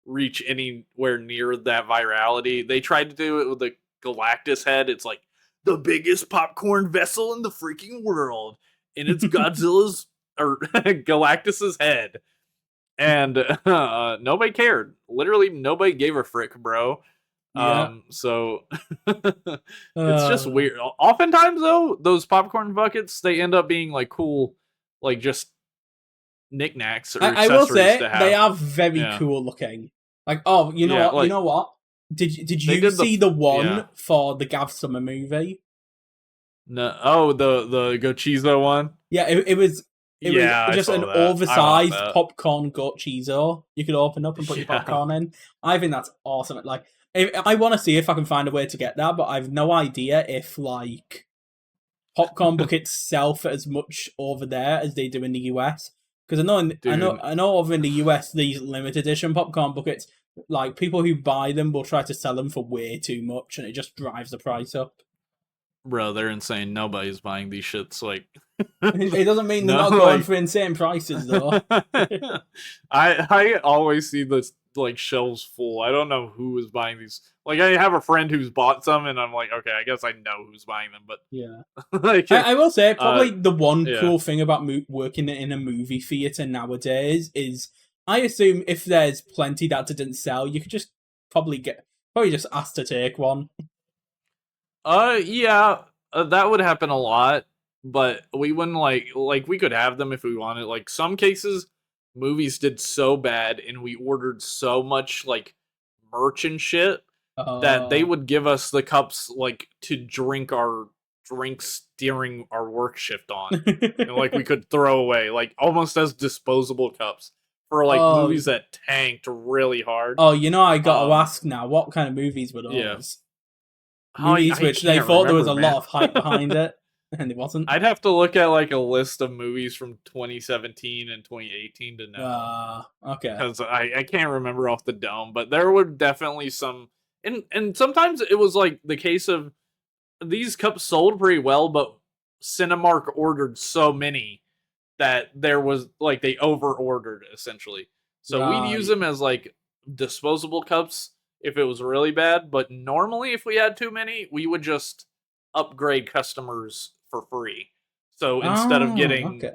reach anywhere near that virality. They tried to do it with the Galactus head. It's like the biggest popcorn vessel in the freaking world, and it's Godzilla's or Galactus's head, and nobody cared. Literally, nobody gave a frick, bro. Yeah. So it's just Uh, weird. Oftentimes, though, those popcorn buckets they end up being like cool, like just knickknacks or I will accessories say to they have. are very Yeah, cool looking. Like, oh, you know yeah. what? You Like know what? Did they you did see the yeah. one for the Gav Summer movie? No, oh, the Gochizo one. Yeah, it was Yeah, I just an saw that. I want oversized that. popcorn goat cheeso you could open up and put your Yeah, popcorn in. I think that's awesome. Like, I want to see if I can find a way to get that, but I've no idea if like popcorn buckets sell for as much over there as they do in the US. Because dude, I know over in the US these limited edition popcorn buckets, like people who buy them will try to sell them for way too much, and it just drives the price up. bro, they're insane. Nobody's buying these shits. Like, It doesn't mean they're no, not going like for insane prices though. I always see this like shelves full. I don't know who is buying these. Like, I have a friend who's bought some, and I'm like, okay, I guess I know who's buying them. Yeah. But like, I will say uh, probably the one yeah, cool thing about working in a movie theater nowadays is I assume if there's plenty that didn't sell, you could just probably just ask to take one. yeah, that would happen a lot. But we wouldn't like we could have them if we wanted. Like some cases, movies did so bad, and we ordered so much like merch and shit that they Uh, would give us the cups like to drink our drinks during our work shift on, and like we could throw away like almost as disposable cups for like oh, movies that tanked really hard. oh, I gotta Um, ask now. What kind of movies were yeah, those? Movies I which they can't thought there was remember, a lot man. of hype behind it, and it wasn't. I'd have to look at like a list of movies from 2017 and 2018 to know Okay. because I can't remember off the dome, but there were definitely some, and sometimes it was like the case of these cups sold pretty well, but Cinemark ordered so many that there was like they over ordered essentially. So we'd use Right. them as like disposable cups if it was really bad, but normally if we had too many, we would just upgrade customers for free. So instead of Oh, getting, okay.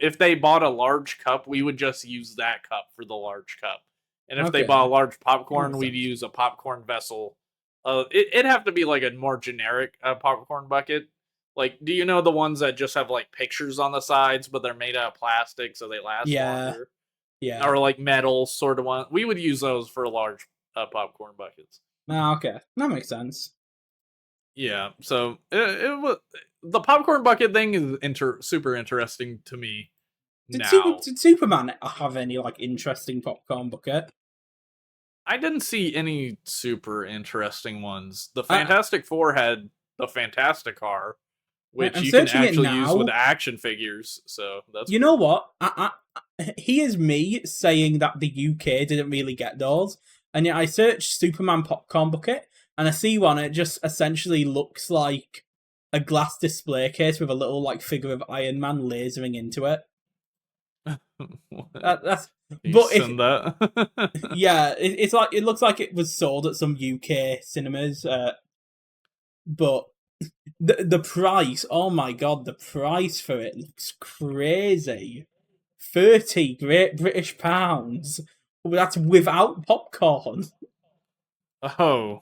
if they bought a large cup, we would just use that cup for the large cup. And if they Okay. bought a large That popcorn, makes we'd sense. use a popcorn vessel. It'd have to be like a more generic popcorn bucket. Like, do you know the ones that just have like pictures on the sides, but they're made out of plastic so they last Yeah. longer? Yeah. Or like metal sort of one. We would use those for large popcorn buckets. Ah, okay. That makes sense. Yeah, so it was the popcorn bucket thing is super interesting to me. now. Did Superman have any like interesting popcorn bucket? I didn't see any super interesting ones. The I, Fantastic Four had the Fantastic Car, which I'm you can searching it actually use with now. action figures, so that's You know pretty cool. what? Here's me saying that the UK didn't really get those, and yet I searched Superman popcorn bucket, and I see one. It just essentially looks like a glass display case with a little like figure of Iron Man lasering into it. What? That's Can you but if send that? yeah, it's like it looks like it was sold at some UK cinemas, but the price, oh my god, the price for it looks crazy. 30 Great British pounds. That's without popcorn. Oh.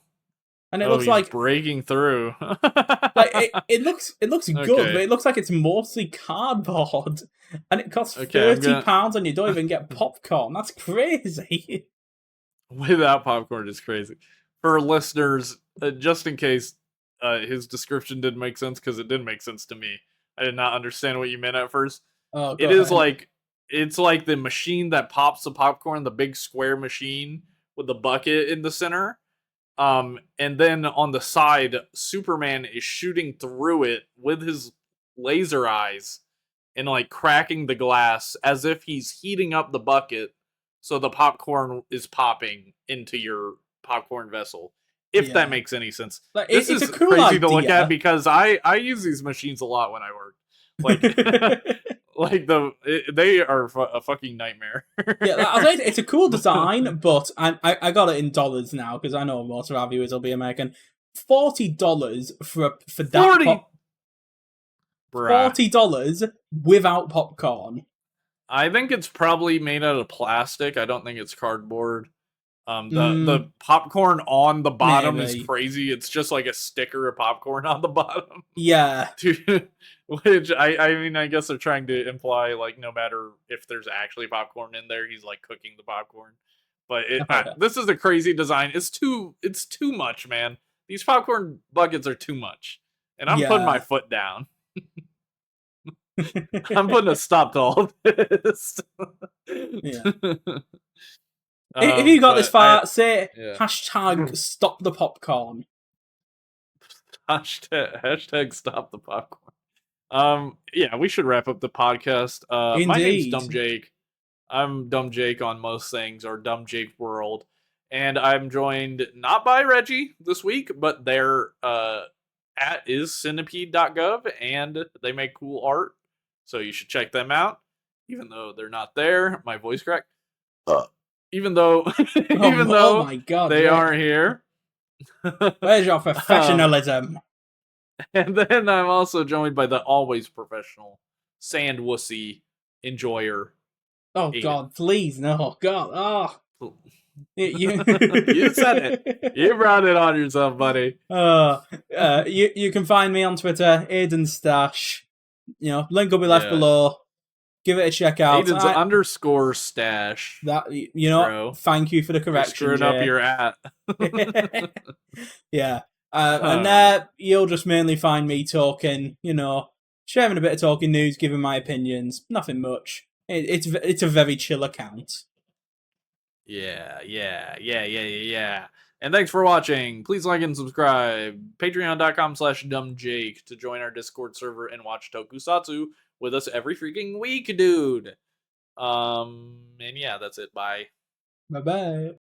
And it Oh, looks he's like breaking through. it looks good, but Okay. it looks like it's mostly cardboard. And it costs Okay, I'm gonna £30 and you don't even get popcorn. That's crazy. without popcorn is crazy. For listeners, just in case his description didn't make sense, because it didn't make sense to me. I did not understand what you meant at first. Oh, It go is ahead. like it's like the machine that pops the popcorn, the big square machine with the bucket in the center. And then on the side, Superman is shooting through it with his laser eyes and like cracking the glass as if he's heating up the bucket so the popcorn is popping into your popcorn vessel. If that Yeah. makes any sense. Like This it's a is cool crazy to look at idea. because I use these machines a lot when I work. Like like they are a fucking nightmare. Yeah, I'll say it's a cool design, but I got it in dollars now because I know most of our viewers will be American. $40 for that 40 bruh. $40 without popcorn. I think it's probably made out of plastic. I don't think it's cardboard. The Mm, popcorn on the bottom is maybe. crazy. It's just like a sticker of popcorn on the bottom. Yeah. Dude, which I mean I guess they're trying to imply like no matter if there's actually popcorn in there, he's like cooking the popcorn. But Oh yeah. this is a crazy design. It's too much, man. These popcorn buckets are too much, and I'm putting my Yeah. foot down. I'm putting a stop to all this. Yeah. If you got this But I far, say yeah. hashtag stop the popcorn. Hashtag stop the popcorn. Yeah, we should wrap up the podcast. My name's Indeed. Dumb Jake. I'm Dumb Jake on most things, or Dumb Jake World. And I'm joined not by Reggie this week, but their at is centipededotgov, and they make cool art. So you should check them out. Even though they're not there, my voice cracked. Even though even Oh though my god, they aren't here. where's your um, professionalism? and then I'm also joined by the always professional sand wussy enjoyer, Oh Aiden. god, please, no. God, you You said it. You brought it on yourself, buddy. you can find me on Twitter, Aiden Stash. You know, link will be left Yeah. below. Give it a check out. Aiden's underscore stash. That you know, Bro. thank you for the You're correction, screwing up Jay. your at. Yeah. And there you'll just mainly find me talking, you know, sharing a bit of talking news, giving my opinions. Nothing much. It's a very chill account. Yeah. And thanks for watching. Please like and subscribe. Patreon.com/dumbjake to join our Discord server and watch Tokusatsu with us every freaking week, dude. And yeah, that's it. Bye. Bye bye.